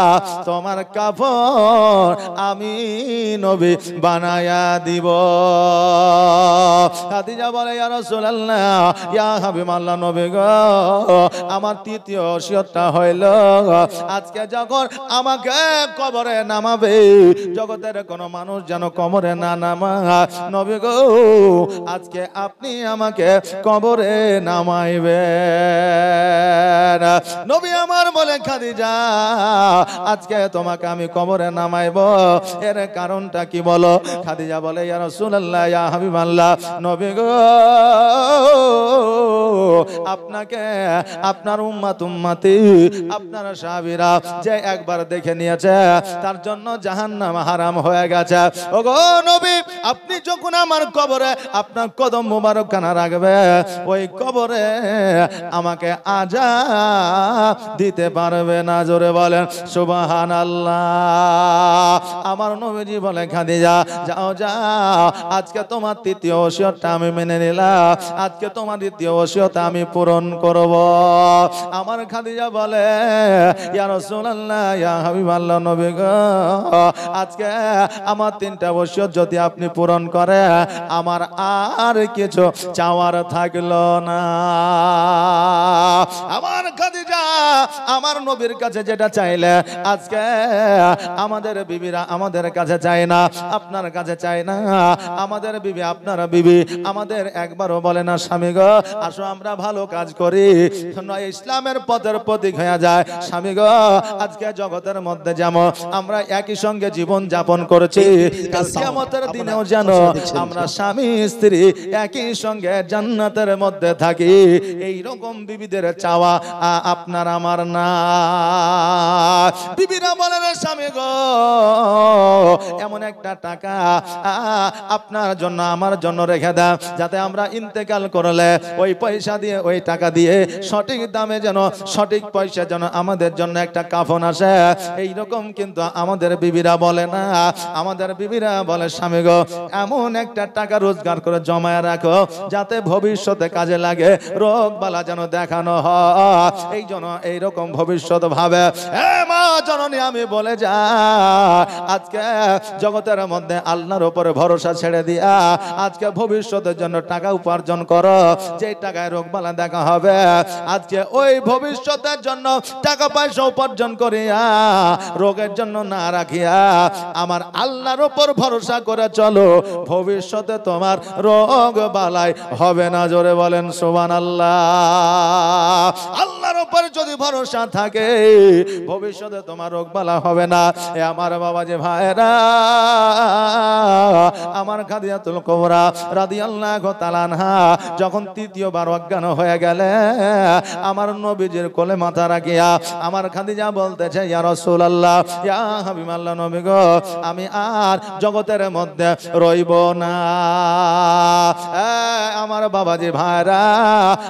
তোমার কাফন আমি নবী বানায়া দিব। খাদিজা বলে ইয়া রাসূলুল্লাহ ইয়া হাবিবাল্লাহ নবী গো, আমার তৃতীয় ওসিয়তটা হইল আজকে যখন আমাকে কবরে নামাবে জগতের কোনো মানুষ যেন কবরে না নামায়। নবী গো আজকে আপনি আমাকে কবরে নামাইবেন। নবী আমার বলে খাদিজা আজকে তোমাকে আমি কবরে নামাইব, এর কারণটা কি বলো? খাদিজা বলে ইয়া রাসূলুল্লাহ ইয়া হাবিবাল্লাহ নবী গো, আপনাকে আপনার উম্মতি আপনার সাহাবীরা যে একবার দেখে নিয়েছে তার জন্য জাহান্নাম হারাম হয়ে গেছে। ওগো নবী, আপনি যখন আমার কবরে আপনার কদম মোবারক খানা রাখবে, ওই কবরে আমাকে আযাব দিতে পারবে না। জোরে বলেন সুবহানাল্লাহ। আমার নবীজি বলে খাদিজা যাও যাও, আজকে তোমার তৃতীয় ওসিয়তটা আমি মেনে নিলাম, আজকে তোমার দ্বিতীয় ওসিয়ত আমি পূরণ করব। আমার খাদিজা বলে ইয়া রাসূলুল্লাহ ইয়া হাবিবাল্লাহ নবী গো, আজকে আমার তিনটা ওসিয়ত যদি আপনি পূরণ করে আমার আর কিছু চাওয়ার থাকলো না। আমার খাদিজা আমার নবীর কাছে যেটা চাইলে আজকে আমাদের বিবিরা আমাদের কাছে চায় না, আপনার কাছে চায় না। আমাদের বিবি আপনারা বিবি আমাদের একবারও বলে না স্বামী গো আসো আমরা ভালো কাজ করি, ইসলামের পথের প্রতীক হয়ে যায়। স্বামী গো আজকে জগতের মধ্যে যেমন আমরা একই সঙ্গে জীবন যাপন করেছি, কিয়ামতের দিনেও যেন আমরা স্বামী স্ত্রী একই সঙ্গে জান্নাতের মধ্যে থাকি। এই রকম বিবিদের চাওয়া আপনার আমার না। বিবিরা বলে না স্বামী গো এমন একটা টাকা আপনার জন্য আমার জন্য রেখে দেন, যাতে আমরা ইন্তেকাল করলে ওই পয়সা দিয়ে ওই টাকা দিয়ে সঠিক দামে যেন সঠিক পয়সা যেন আমাদের জন্য একটা কাফন আসে। এইরকম কিন্তু আমাদের বিবিরা বলে না। আমাদের বিবিরা বলে স্বামী গো এমন একটা টাকা রোজগার করে জমায় রাখো যাতে ভবিষ্যতে কাজে লাগে, রোগ বালা যেন দেখানো হয়। এই জন্য এইরকম ভবিষ্যৎ ভাবে মা জননী আমি বলে যা আজকে জগতের মধ্যে আল্লাহর উপরে ভরসা ছেড়ে দিয়া আজকে ভবিষ্যতের জন্য টাকা উপার্জন করো, যে টাকায় রোগ বালা দেখা হবে। আজকে ওই ভবিষ্যতের জন্য টাকা পয়সা উপার্জন করিয়া রোগের জন্য না রাখিয়া আমার আল্লাহর উপর ভরসা করে চলো, ভবিষ্যতে তোমার রোগ বালাই হবে না। জোরে বলেন সুবহানাল্লাহ। আল্লাহর উপর যদি ভরসা থাকে ভবিষ্যতে তোমার রোগ বালা হবে না। এ আমার বাবা যে ভাইরা, আমার খাদিজাতুল কুবরা রাদিয়াল্লাহু তাআলা আনহা যখন তৃতীয়বার অজ্ঞান হয়ে গেলে আমার নবীজির কোলে মাথা রাখিয়া আমার খাদিজা বলতেছে ইয়া রাসূলুল্লাহ ইয়া হাবিবাল্লাহ নবী গো আমি আর জগতের মধ্যে রইব না। আমার বাবাজি ভাইরা,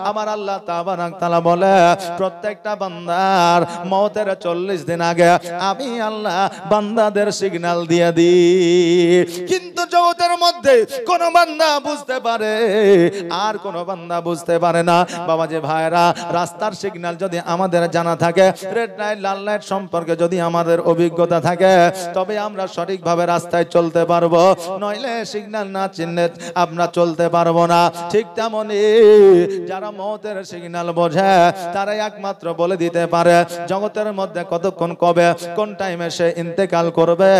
আমার আল্লাহ তাবারাক তাআলা বলে প্রত্যেকটা বান্দার মওতের 40 দিন আগে আমি আল্লাহ বান্দাদের সিগন্যাল দিয়ে দিই, কিন্তু জগতের মধ্যে কোন বান্দা বুঝতে পারে আর কোন বান্দা বুঝতে পারে না। বাবাজি ভাইরা, রাস্তার সিগন্যাল যদি আমাদের জানা থাকে, রেড লাইট লাল লাইট সম্পর্কে যদি আমাদের অভিজ্ঞতা থাকে, তবে আমরা সঠিকভাবে রাস্তায় চলতে পারবো, নইলে সিগন্যাল না চিনলে আমরা চলতে পারবো না। ঠিক তেমনি যারা মওতের সিগন্যাল বোঝে তারাই একমাত্র বলে দিতে পারে জগতের মধ্যে কতক্ষণ কবে কোন টাইমে সে ইন্তেকাল করবে,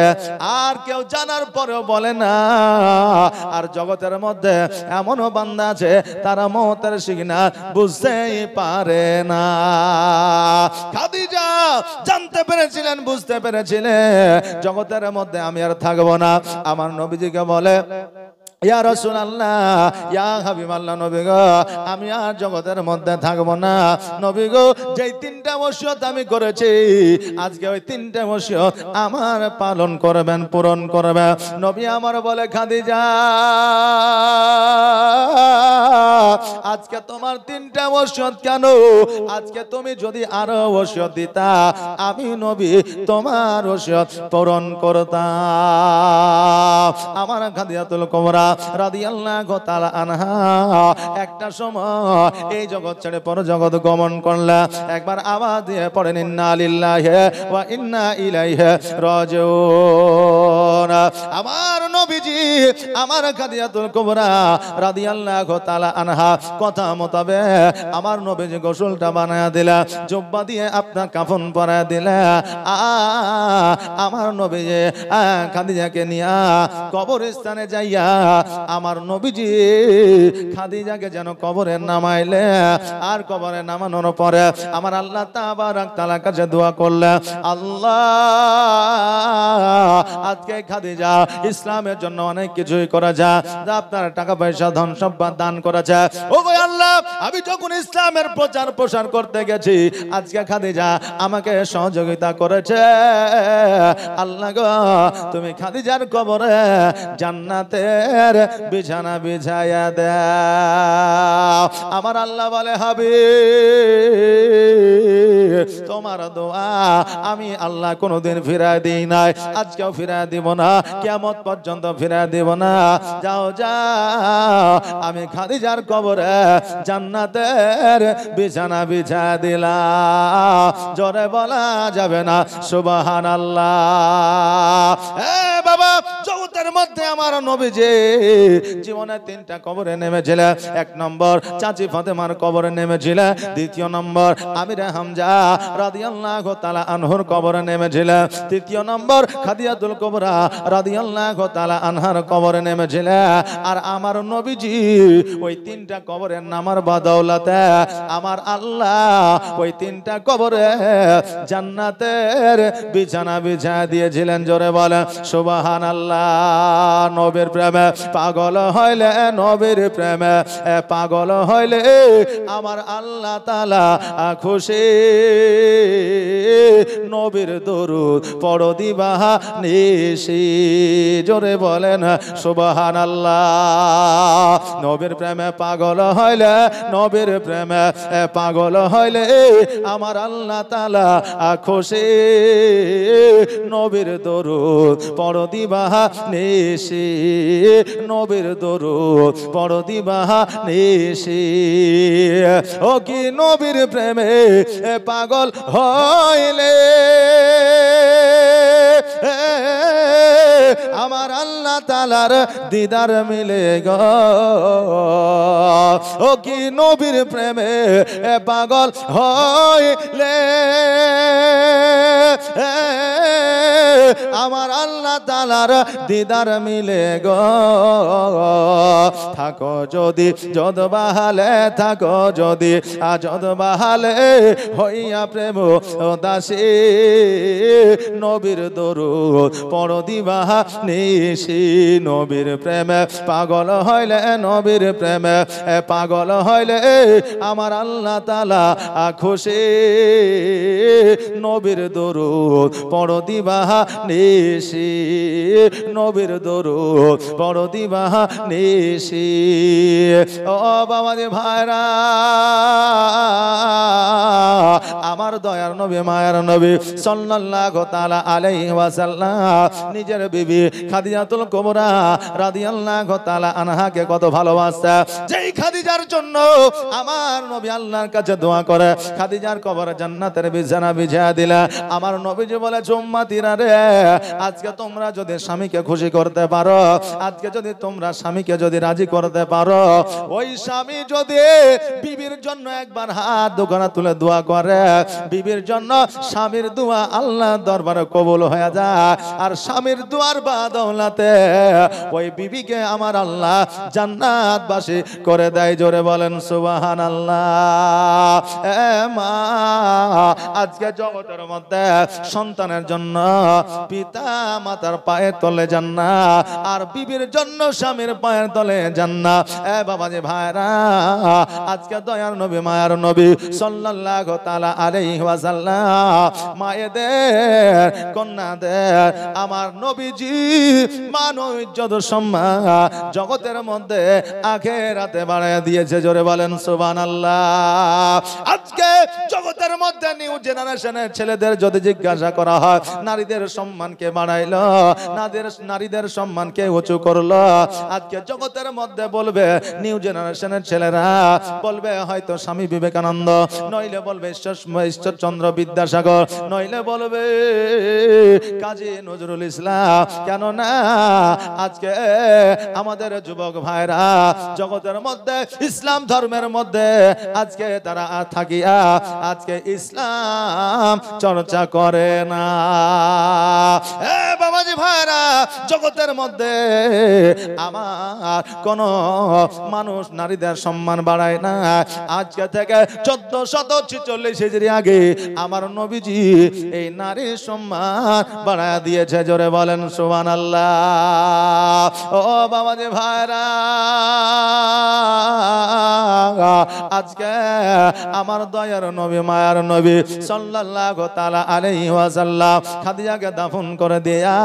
আর কেউ জানার পরেও বলে না। আর জগতের মধ্যে এমনও বান্দা আছে তারা মওতের সিগন্যাল বুঝতেই পারে না। খাদিজা জানতে পেরেছিলেন, বুঝতে পেরেছিলেন জগতের মধ্যে আমি আর থাকবো না। আমার নবীজিকে বলে ইয়া রাসূলুল্লাহ ইয়া হাবিবাল্লাহ নবী গো আমি আর জগতের মধ্যে থাকবো না। নবী গো যেই তিনটা ওসিয়ত আমি করেছি আজকে ওই তিনটা ওসিয়ত আমার পালন করবেন, পূরণ করবেন। নবী আমার বলে খাদিজা আজকে তোমার 3টা ওসিয়ত কেন? আজকে তুমি যদি আরো ওসিয়ত দিতা আমি নবী তোমার ওসিয়ত পূরণ করতাম। আমার খাদিজাতুল কুবরা রাদিয়াল্লাহু তাআলা আনহা একটা সময় এই জগৎ ছেড়ে পর জগৎ গমন করলা। একবার আওয়াজ দিয়ে পড়েন ইন্না লিল্লাহি ওয়া ইন্না ইলাইহি রাজিউন। আমার নবীজি আমার খাদিজাতুল কুবরা রাদিয়াল্লাহু তাআলা আনহা কথা মোতাবেক আমার নবীজি গোসলটা বানায়া দিলা, জুব্বা দিয়ে আপনার কাফন পরায়া দিলা। আমার নবীজি খাদিজাকে নিয়া কবরস্থানে যাইয়া আমার নবীজি খাদিজাকে যেন কবরে নামাইলে। আর কবরে নামানোর পরে আমার আল্লাহ তাবারাক তাআলার কাছে দোয়া করলে, আল্লাহ আজকে খাদিজা ইসলামের জন্য অনেক কিছুই করা যায়, আপনার টাকা পয়সা ধন সম্পদ দান করা যায়। ও গো আল্লাহ, আমি যখন ইসলামের প্রচার প্রসার করতে গেছি আজকে খাদিজা আমাকে সহযোগিতা করেছে। আল্লাহ গো, তুমি খাদিজার কবরে জান্নাতের বিছানা বিছায়া দাও। আমার আল্লাহ বলে, হাবিব তোমার দোয়া আমি আল্লাহ কোনোদিন ফিরায় দিই নাই, আজকেও ফিরায় দিব না, কিয়ামত পর্যন্ত ফিরায় দিব না। যাও যাও, আমি খাদিজার কবরে জান্নাতের বিছানা বিছা দিলাম। জোরে বলা যাবে না সুবহানাল্লাহ। এ বাবা, জগতের মধ্যে আমার নবীজি জীবনে 3টা কবরে নেমেছিলেন। 1 নম্বর চাচি ফাতেমার কবরে নেমেছিলেন, 2য় নম্বর আমির হামজা রাদিয়াল্লাহু তাআলা আনহুর কবরে নেমেছিলেন, 3য় নম্বর খাদিজাতুল কুবরা রাদিয়াল্লাহু তাআলা আনহার কবরে নেমেছিলেন। আর আমার নবীজি ওই 3টা কবরে নামার বদৌলতে আমার আল্লাহ ওই 3টা কবরে জান্নাতের বিছানা বিছা দিয়েছিলেন। জোরে বলেন সুবহানাল্লাহ। নবীর প্রেমে পাগল হইলে, নবীর প্রেমে পাগল হইলে আমার আল্লাহ তাআলা খুশি। নবীর দরুদ পড়ো দিবা নিশি। জোরে বলেন সুবহানাল্লাহ। নবীর প্রেমে পাগল হইলে, নবীর প্রেমে পাগল হইলে আমার আল্লাহ তাআলা খুশি। নবীর দরুদ পড়ো দিবা নিশি, নবীর দরুদ পড়ো দিবা নিশি। ও কি নবীর প্রেমে পাগল হইলে আমার আল্লাহ তাআলার দিদার মিলে গো। ও কি নবীর প্রেমে পাগল হইলে আমার আল্লাহ তাআলার দিদার মিলে গো। থাকো যদি যদ বাহালে, থাকো যদি আজদ বাহালে হইয়া প্রেম দাসী। নবীর দরুদ পড়ো দিবা নিশি। নবীর প্রেমে পাগল হইলে, নবীর প্রেমে পাগল হইলে আমার আল্লাহ তাআলা খুশি। নবীর দরুদ পড়ো দিবা নিশি, নবীর দরুদ পড়ো দিবা নিশি। ও বাবাজি ভাইরা, আমার দয়ার নবী মায়ের নবী সাল্লাল্লাহু তাআলা আলাইহি ওয়াসাল্লাম নিজের বিবি খাদিজাতুল কুবরা রাদিয়াল্লাহু তাআলা আনহাকে কত ভালোবাসতেন। যেই খাদিজার জন্য আমার নবী আল্লাহর কাছে দোয়া করে খাদিজার কবরে জান্নাতের বিছানা বিছিয়ে দিলা। আমার নবীজি বলে, উম্মতিরা রে, আজকে তোমরা যদি স্বামীকে খুশি করতে পারো, আজকে যদি তোমরা স্বামীকে যদি রাজি করতে পারো, ওই স্বামী যদি বিবির জন্য একবার হাত দুখানা তুলে দোয়া করে, বিবির জন্য স্বামীর দোয়া আল্লাহর দরবারে কবুল হয়ে যায়। আর স্বামীর দোয়ার বদৌলতে ওই বিবিকে আমার আল্লাহ জান্নাতবাসী করে দেয়। জোরে বলেন সুবহানাল্লাহ। এ মা, আজকে জগতের মধ্যে সন্তানের জন্য পিতা মাতার পায়ের তলে জান্নাত, আর বিবির জন্য স্বামীর পায়ের তলে হবে জান্নাত। এ বাবাজি ভাইরা, আজকে দয়ার নবী মায়ার নবী সাল্লাল্লাহু তাআলা আলাইহি ওয়াসাল্লাম মায়েদের কন্যাদের আমার নবীজি মান ও ইজ্জত সম্মান জগতের মধ্যে আখিরাতে বাড়ায় দিয়েছে। জোরে বলেন সুবহানাল্লাহ। আজকে জগতের মধ্যে নিউ জেনারেশনের ছেলেদের যদি জিজ্ঞাসা করা হয় নারীদের সম্মানকে বাড়াইলো, নারীদের সম্মানকে উঁচু করলো, আজকে জগতের মধ্যে বলবে নিউ জেনারেশনের ছেলেরা বলবে হয়তো স্বামী বিবেকানন্দ, নইলে বলবে ঈশ্বরচন্দ্র বিদ্যাসাগর, নইলে বলবে কাজী নজরুল ইসলাম। কেননা আজকে আমাদের যুবক ভাইরা জগতের মধ্যে ইসলাম ধর্মের মধ্যে আজকে তারা থাকিয়া আজকে ইসলাম চর্চা করে না। এ বাবাজি ভাইরা, জগতের মধ্যে আমার কোন মানুষ নারীদের সম্মান বাড়ায় না। আজকে থেকে 1446 হিজরি আগে আমার নবীজি এই নারীর সম্মান বাড়ায় দিয়েছে। জোরে বলেন সুবহানাল্লাহ। ও বাবাজি ভাইরা, আজকে আমার দয়ার নবী মায়ার নবী সাল্লাল্লাহু তাআলা আলাইহি ওয়াসাল্লাম খাদিজাকে দাফন করে দেয়া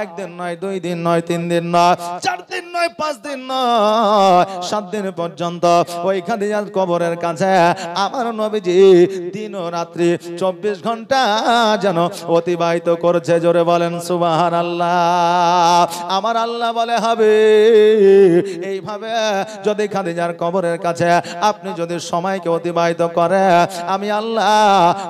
একদিন নয়, 2 দিন নয়, 3 দিন নয়, 4 দিন নয়, 5 দিন নয়, 7 দিন পর্যন্ত ওই খাদিজার কবরের কাছে আমার নবীজি দিন ও রাত্রি 24 ঘন্টা যেন অতিবাহিত করছে। জোরে বলেন সুবহানাল্লাহ। আমার আল্লাহ বলে হবে এইভাবে যদি খাদিজার কবরের কাছে আপনি যদি সময়কে অতিবাহিত করে, আমি আল্লাহ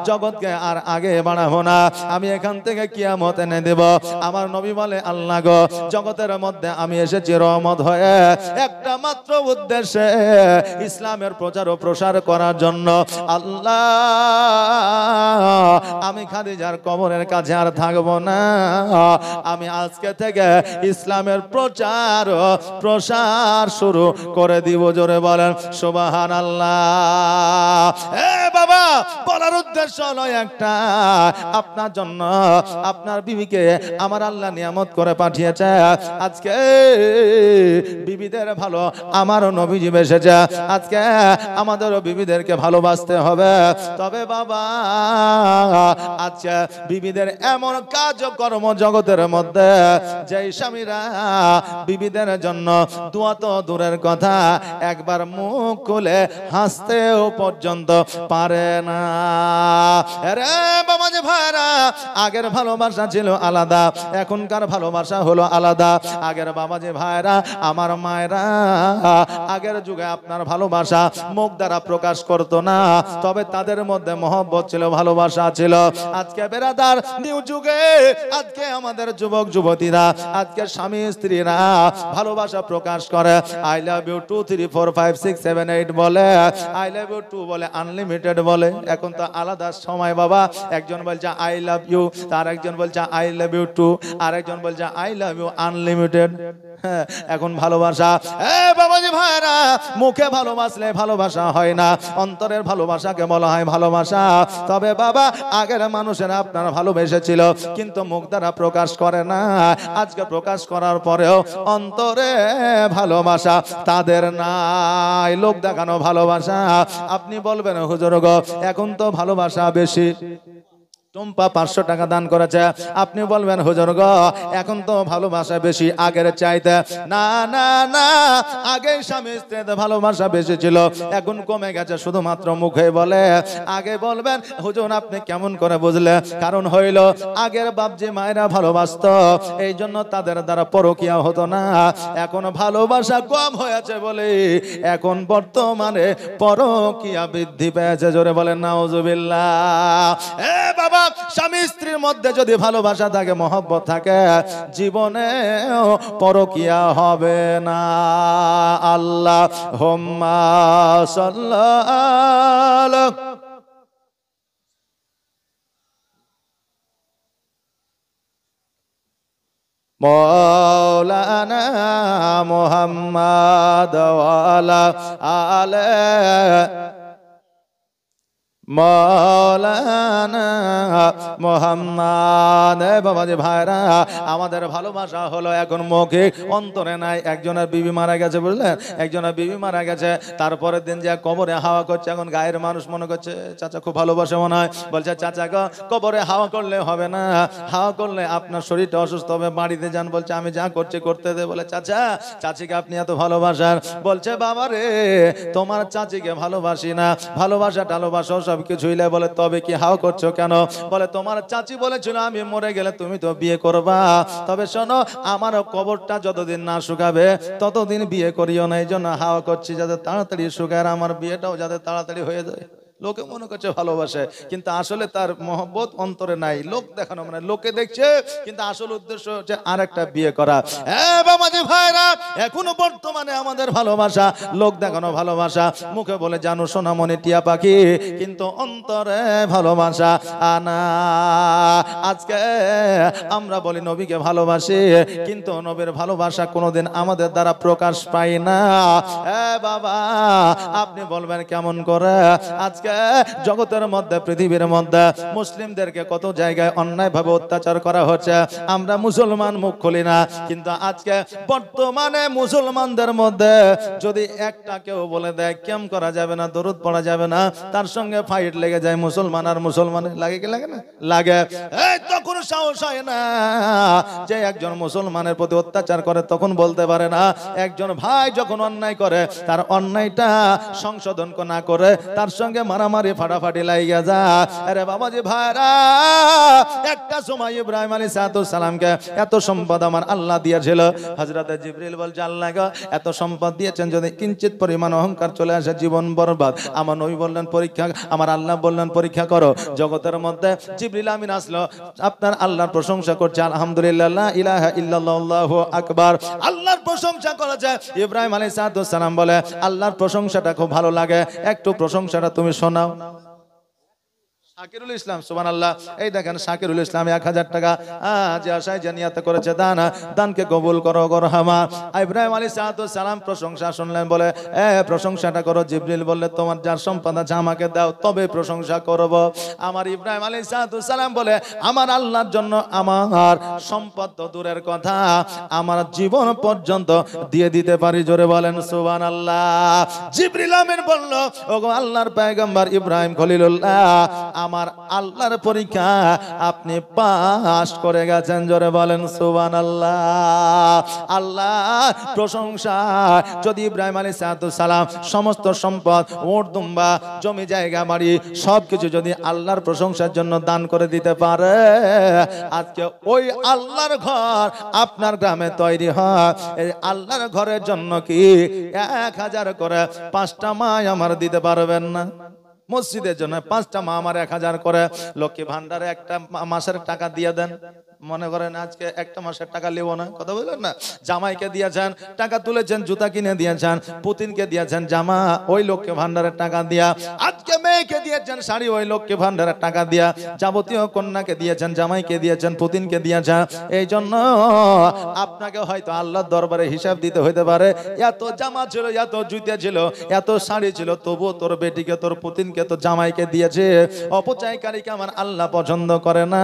জগৎকে আর আগে বাড়াবো না, আমি এখান থেকে কিয়ামত এনে দেব। আমার নবী বলে আল্লাহ গো, জগতের মধ্যে আমি এসেছি রহমত হয়ে একটা মাত্র উদ্দেশ্যে, ইসলামের প্রচার ও প্রসার করার জন্য। আল্লাহ, আমি খাদিজার কবরের কাছে আর থাকবো না, আমি আজকে থেকে ইসলামের প্রচার ও প্রসার শুরু করে দিব। জোরে বলেন সুবহানাল্লাহ। এ বাবা, বলার উদ্দেশ্য হলো একটা, আপনার জন্য আপনার বিবিকে আমার আল্লাহ নিয়ামত করে পাঠিয়েছে। আজকে বিবিদের ভালো আমারও নবীজি বেসেছে, আজকে আমাদেরও বিবিদেরকে ভালোবাসতে হবে। তবে বাবা, আচ্ছা বিবিদের এমন কাজকর্ম জগতের মধ্যে যেই স্বামীরা বিবিদের জন্য দোয়া তো দূরের কথা, একবার মুখ খুলে হাসতেও পর্যন্ত পারে না। রে বাবাজি ভাইরা, আগের ভালোবাসা ছিল আলাদা, এখনকার ভালোবাসা হলো আলাদা। আগের বাবাজি ভাইরা, আমার মায়েরা, আগের যুগে আপনার ভালোবাসা মুখ দ্বারা প্রকাশ করতো না, তবে তাদের মধ্যে মহব্বত ছিল, ভালোবাসা ছিল। আজকে বেরাদার নিউ যুগে আজকে আমাদের যুবক যুবতীরা, আজকে স্বামী স্ত্রীরা ভালোবাসা প্রকাশ করে, আই লাভ ইউ 2 3 4 5 6 7 8 বলে, আই লাভ ইউ 2 বলে, আনলিমিটেড বলে। এখন তো আলাদা সময় বাবা, একজন বলছে আই লাভ ইউ, তার একজন বলছে আই লাভ ইউ 2, আর একজন বলছে আই লাভ ইউ আনলিমিটেড। এখন ভালোবাসা, এ বাবাজি ভাইরা, মুখে ভালোবাসলে ভালোবাসা হয় না, অন্তরের ভালোবাসাকে বলা হয় ভালোবাসা। তবে বাবা, আগের মানুষেরা আপনারা ভালোবেসেছিল কিন্তু মুখ দ্বারা প্রকাশ করে না, আজকে প্রকাশ করার পরেও অন্তরে ভালোবাসা তাদের নাই, লোক দেখানো ভালোবাসা। আপনি বলবেন হুজুর গো, এখন তো ভালোবাসা বেশি, টুম্পা 500 টাকা দান করেছে, আপনি বলবেন হুজুর গো, এখন তো ভালোবাসা বেশি আগের চাইতে। না না না, আগে স্বামী স্ত্রীতে ভালোবাসা বেশি ছিল, এখন কমে গেছে, শুধুমাত্র মুখে বলে। আগে বলবেন হুজুর আপনি কেমন করে বুঝলে? কারণ হইল আগের বাপজি মায়েরা ভালোবাসতো, এই জন্য তাদের দ্বারা পরকিয়া হতো না। এখন ভালোবাসা কম হয়েছে বলে এখন বর্তমানে পরকিয়া বৃদ্ধি পেয়েছে। জোরে বলেন নাউজুবিল্লাহ। এ বাবা, স্বামী স্ত্রীর মধ্যে যদি ভালোবাসা থাকে, মহব্বত থাকে, জীবনে পরকিয়া হবে না। আল্লাহুম্মা সাল্লাল্লাহু মৌলানা মুহাম্মদ ওয়া আলা আলিহি মৌলানা মোহাম্মদ। বাবাজি ভাইরা, আমাদের ভালোবাসা হলো এখন মৌখিক, অন্তরে নাই। একজনের বিবি মারা গেছে, বুঝলেন, একজনের বিবি মারা গেছে, তারপরের দিন যে কবরে হাওয়া করছে। এখন গায়ের মানুষ মনে করছে চাচা খুব ভালোবাসে মনে হয়, বলছে চাচা গো কবরে হাওয়া করলে হবে না, হাওয়া করলে আপনার শরীরটা অসুস্থ হবে, বাড়িতে যান। বলছে আমি যা করছি করতে দে। বলে চাচা চাচিকে আপনি এত ভালোবাসার? বলছে বাবা রে তোমার চাচিকে ভালোবাসি না, ভালোবাসা টালোবাসা সব কিছু হইলে। বলে তবে কি হাও করছো কেন? বলে তোমার চাচি বলেছিল আমি মরে গেলে তুমি তো বিয়ে করবা, তবে শোনো আমার কবরটা যতদিন না শুকাবে ততদিন বিয়ে করিও না, এই জন্য হাওয়া করছি যাতে তাড়াতাড়ি শুকায়, আমার বিয়েটাও যাতে তাড়াতাড়ি হয়ে যায়। লোকে মনে করছে ভালোবাসে, কিন্তু আসলে তার মহব্বত অন্তরে নাই। লোক দেখানো মানে লোকে দেখছে, কিন্তু আসল উদ্দেশ্য হচ্ছে আরেকটা বিয়ে করা। বাবাজি ভাইরা, এখনো বর্তমানে আমাদের ভালোবাসা লোক দেখানো ভালোবাসা, মুখে বলে জানো সোনামণি টিয়া পাখি, কিন্তু অন্তরে ভালোবাসা আনা। আজকে আমরা বলি নবীকে ভালোবাসি, কিন্তু নবীর ভালোবাসা কোনোদিন আমাদের দ্বারা প্রকাশ পায় না। বাবা আপনি বলবেন কেমন করে? আজকে জগতের মধ্যে পৃথিবীর মধ্যে মুসলিমদেরকে কত জায়গায় অন্যায়ভাবে অত্যাচার করা হচ্ছে, আমরা মুসলমান মুখ খুলি না। কিন্তু আজকে বর্তমানে মুসলমানদের মধ্যে যদি একটা কেউ বলে দেয় কেম করা যাবে না, দরুদ পড়া যাবে না, তার সঙ্গে ফাইট লেগে যায় মুসলমান আর মুসলমানের। লাগে কি লাগে না? লাগে। তখন সাহস হয় না যে একজন মুসলমানের প্রতি অত্যাচার করে তখন বলতে পারে না। একজন ভাই যখন অন্যায় করে তার অন্যায়টা সংশোধন না করে তার সঙ্গে মারামারি ফাটাফাটি লাগিয়ে যা। আরে বাবাজি ভাইরা, একটা সময় ইব্রাহিম আলাইহিস সালামকে এত সম্পদ আমার আল্লাহ দিয়েছিল। হযরত জিবরিল বলছে আল্লাহ গো এত সম্পদ দিয়েছেন, যদি কিঞ্চিত পরিমাণ অহংকার চলে আসে জীবন বরবাদ। আমার নবী বললেন পরীক্ষা, আমার আল্লাহ বললেন পরীক্ষা করো। জগতের মধ্যে জিবরিল আমিন আসলো, আপনার আল্লাহর প্রশংসা করছে, আলহামদুলিল্লাহ লা ইলাহা ইল্লাল্লাহ আল্লাহু আকবার। আল্লাহর প্রশংসা করেছে। ইব্রাহিম আলাইহিস সালাম বলে আল্লাহর প্রশংসাটা খুব ভালো লাগে, একটু প্রশংসাটা তুমি শোনাও। শাকিরুল ইসলাম সুবহানাল্লাহ, এই দেখেন শাকিরুল ইসলাম 1000 টাকা যে আশায় জানিয়াত করেছে, দানকে কবুল করো গরহামা। ইব্রাহিম আলাইহিস সালাম প্রশংসা শুনলেন, বলে প্রশংসাটা করো। জিবরিল বললে তোমার যার সম্পদ আছে আমাকে দাও তবে প্রশংসা করব। আমার ইব্রাহিম আলাইহিস সালাম বলে আমার আল্লাহর জন্য আমার সম্পদ তো দূরের কথা, আমার জীবন পর্যন্ত দিয়ে দিতে পারি। জোরে বলেন সুবহানাল্লাহ। জিবরিল আমিন বলল ওগো আল্লাহর পয়গম্বর ইব্রাহিম খলিলুল্লাহ, আমার আল্লাহর পরীক্ষা আপনি পাস করে গেছেন। জোরে বলেন সুবহানাল্লাহ। আল্লাহ প্রশংসা। যদি ইব্রাহিম আলাইহিস সালাম সমস্ত সম্পদ, ওট দুম্বা, জমি জায়গা বাড়ি সবকিছু যদি আল্লাহর প্রশংসার জন্য দান করে দিতে পারে, আজকে ওই আল্লাহর ঘর আপনার গ্রামে তৈরি হয়, এই আল্লাহর ঘরের জন্য কি 1000 করে 5টা মা আমার দিতে পারবেন না? মসজিদের জন্য 5টা মা আমার 1000 করে। লক্ষ্মী ভান্ডারে একটা মাসের টাকা দিয়ে দেন। মনে করেন আজকে একটা মাসের টাকা নেব না, কথা বললেন না, জামাইকে দিয়েছেন টাকা তুলেছেন, জুতা কিনে দিয়েছেন, পুতিনকে দিয়েছেন জামা, ওই লক্ষ্মী ভান্ডারের টাকা দিয়া। আজকে মেয়েকে দিয়েছেন শাড়ি, ওই লক্ষ্মী ভান্ডারের টাকা দিয়া। যাবতীয় কন্যাকে দিয়েছেন, জামাইকে দিয়েছেন, পুতিনকে দিয়েছেন। এই জন্য আপনাকে হয়তো আল্লাহর দরবারে হিসাব দিতে হইতে পারে, এত জামা ছিল, এত জুতা ছিল, এত শাড়ি ছিল, তবুও তোর বেটিকে, তোর পুতিনকে, তোর জামাইকে দিয়েছে। অপচয়কারীকে আমার আল্লাহ পছন্দ করে না।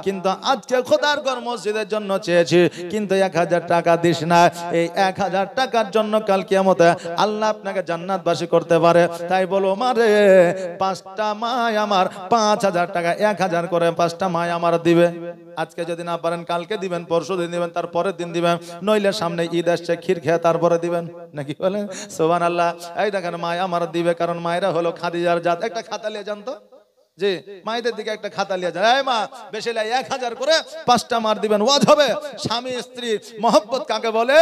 কিন্তু আজকে খোদার ঘর মসজিদের জন্য চেয়েছি, কিন্তু 1000 টাকা দিস না। এই 1000 টাকার জন্য কাল কিয়ামতে আল্লাহ আপনাকে জান্নাতবাসী করতে পারে। তাই বলো মারে 5টা মায় আমার 5000 টাকা, 1000 করে 5টা মায় আমার দিবে। আজকে যদি না পারেন কালকে দিবেন, পরশু দিন দিবেন, তার পরের দিন দিবেন, নইলে সামনে ঈদ আসছে ক্ষীর খেয়ে তারপরে দিবেন, নাকি বলেন? সুবহানাল্লাহ। এই দেখেন মায় আমার দিবে, কারণ মায়েরা হলো খাদিজার জাত। একটা খাতা লিয়ে যান তো, জি মায়েদের দিকে একটা খাতা লিয়ে যান। এই মা বেশি 1000 করে 5টা মার দিবেন, ওয়াজ হবে। স্বামী স্ত্রী মহব্বত কাকে বলে,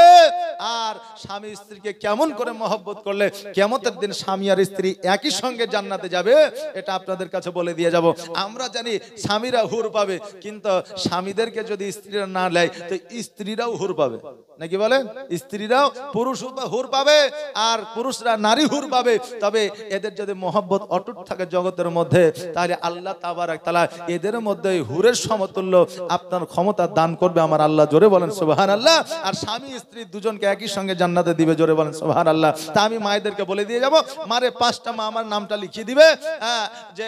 আর স্বামী স্ত্রীকে কেমন করে মহব্বত করলে কিয়ামতের দিন স্বামী আর স্ত্রী একই সঙ্গে জান্নাতে যাবে, এটা আপনাদের কাছে বলে দিয়ে যাব। আমরা জানি স্বামীরা হুর পাবে, কিন্তু স্বামীদেরকে যদি স্ত্রীরা না নেয় তো স্ত্রীরাও হুর পাবে, নাকি বলেন? স্ত্রীরাও পুরুষ হুর পাবে আর পুরুষরা নারী হুর পাবে। তবে এদের যদি মহব্বত অটুট থাকে জগতের মধ্যে, তাহলে আল্লাহ তাবারক তাআলা এদের মধ্যে হুরের সমতুল্য আপনার ক্ষমতা দান করবে আমার আল্লাহ। জোরে বলেন সুবহানাল্লাহ। আর স্বামী স্ত্রী দুজনকে একই সঙ্গে জান্নাতে দিবে। জোরে বলেন সুবহানাল্লাহ। তা আমি মায়েদেরকে বলে দিয়ে যাব, মারে 5টা মা আমার নামটা লিখিয়ে দিবে, যে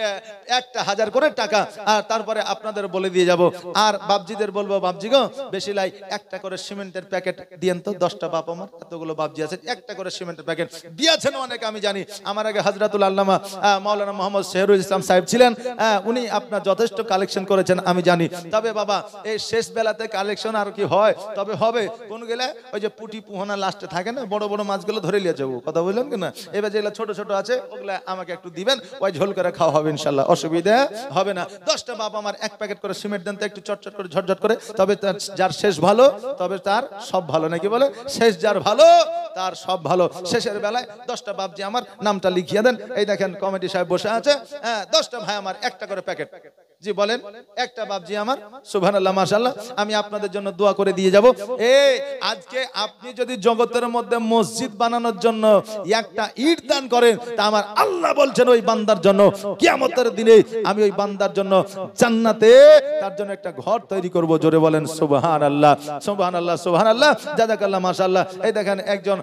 1000 করে টাকা, আর তারপরে আপনাদের বলে দিয়ে যাব। আর বাপজিদের বলবো, বাপজি গো বেশি লাই 1টা করে সিমেন্টের প্যাকেট দিয়েন তো, 10টা বাপ আমার এতগুলো বাপজি আছে, 1টা করে সিমেন্টের প্যাকেট দিয়েছেন অনেকে আমি জানি। আমার আগে হযরতুল আল্লামা মাওলানা মোহাম্মদ সেহরুল ইসলাম সাহেব ছিলেন, উনি আপনার যথেষ্ট কালেকশন করেছেন আমি জানি। তবে বাবা এই শেষ বেলাতে কালেকশন আর কি হয়, তবে হবে কোন গেলে ওই যে পুঁটি পুহনা লাস্টে থাকে না, বড় বড় মাছগুলো ধরে নিয়ে যাবো, কথা বললেন কিনা। এবার যেগুলো ছোট ছোট আছে ওগুলা আমাকে একটু দিবেন, ওই ঝোল করে খাওয়া হবে ইনশাল্লাহ, অসুবিধা হবে না। 10টা বাপ আমার 1 প্যাকেট করে সিমেন্ট দেন তো, একটু চটচট করে ঝটঝট করে, তবে যার শেষ ভালো তবে তার সব ভালো, নাকি বলে, শেষ যার ভালো তার সব ভালো। শেষের বেলায় 10টা বাপ যে আমার নামটা লিখিয়ে দেন। এই দেখেন কমিটি সাহেব বসে আছে, 10টা ভাই আমার 1টা করে প্যাকেট, জি বলেন, 1টা বাপজি আমার, সুবহানাল্লাহ মাশাআল্লাহ। আমি আপনাদের জন্য দোয়া করে দিয়ে যাব। এই আজকে আপনি যদি জগতের মধ্যে মসজিদ বানানোর জন্য 1টা ইট দান করেন, তা আমার আল্লাহ বলছেন ওই বান্দার জন্য কিয়ামতের দিনে আমি ওই বান্দার জন্য জান্নাতে তার জন্য একটা ঘর তৈরি করব। জোরে বলেন সুবহানাল্লাহ সুবহানাল্লাহ সুবহানাল্লাহ, জাযাকাল্লাহ মাশাআল্লাহ। এই দেখেন একজন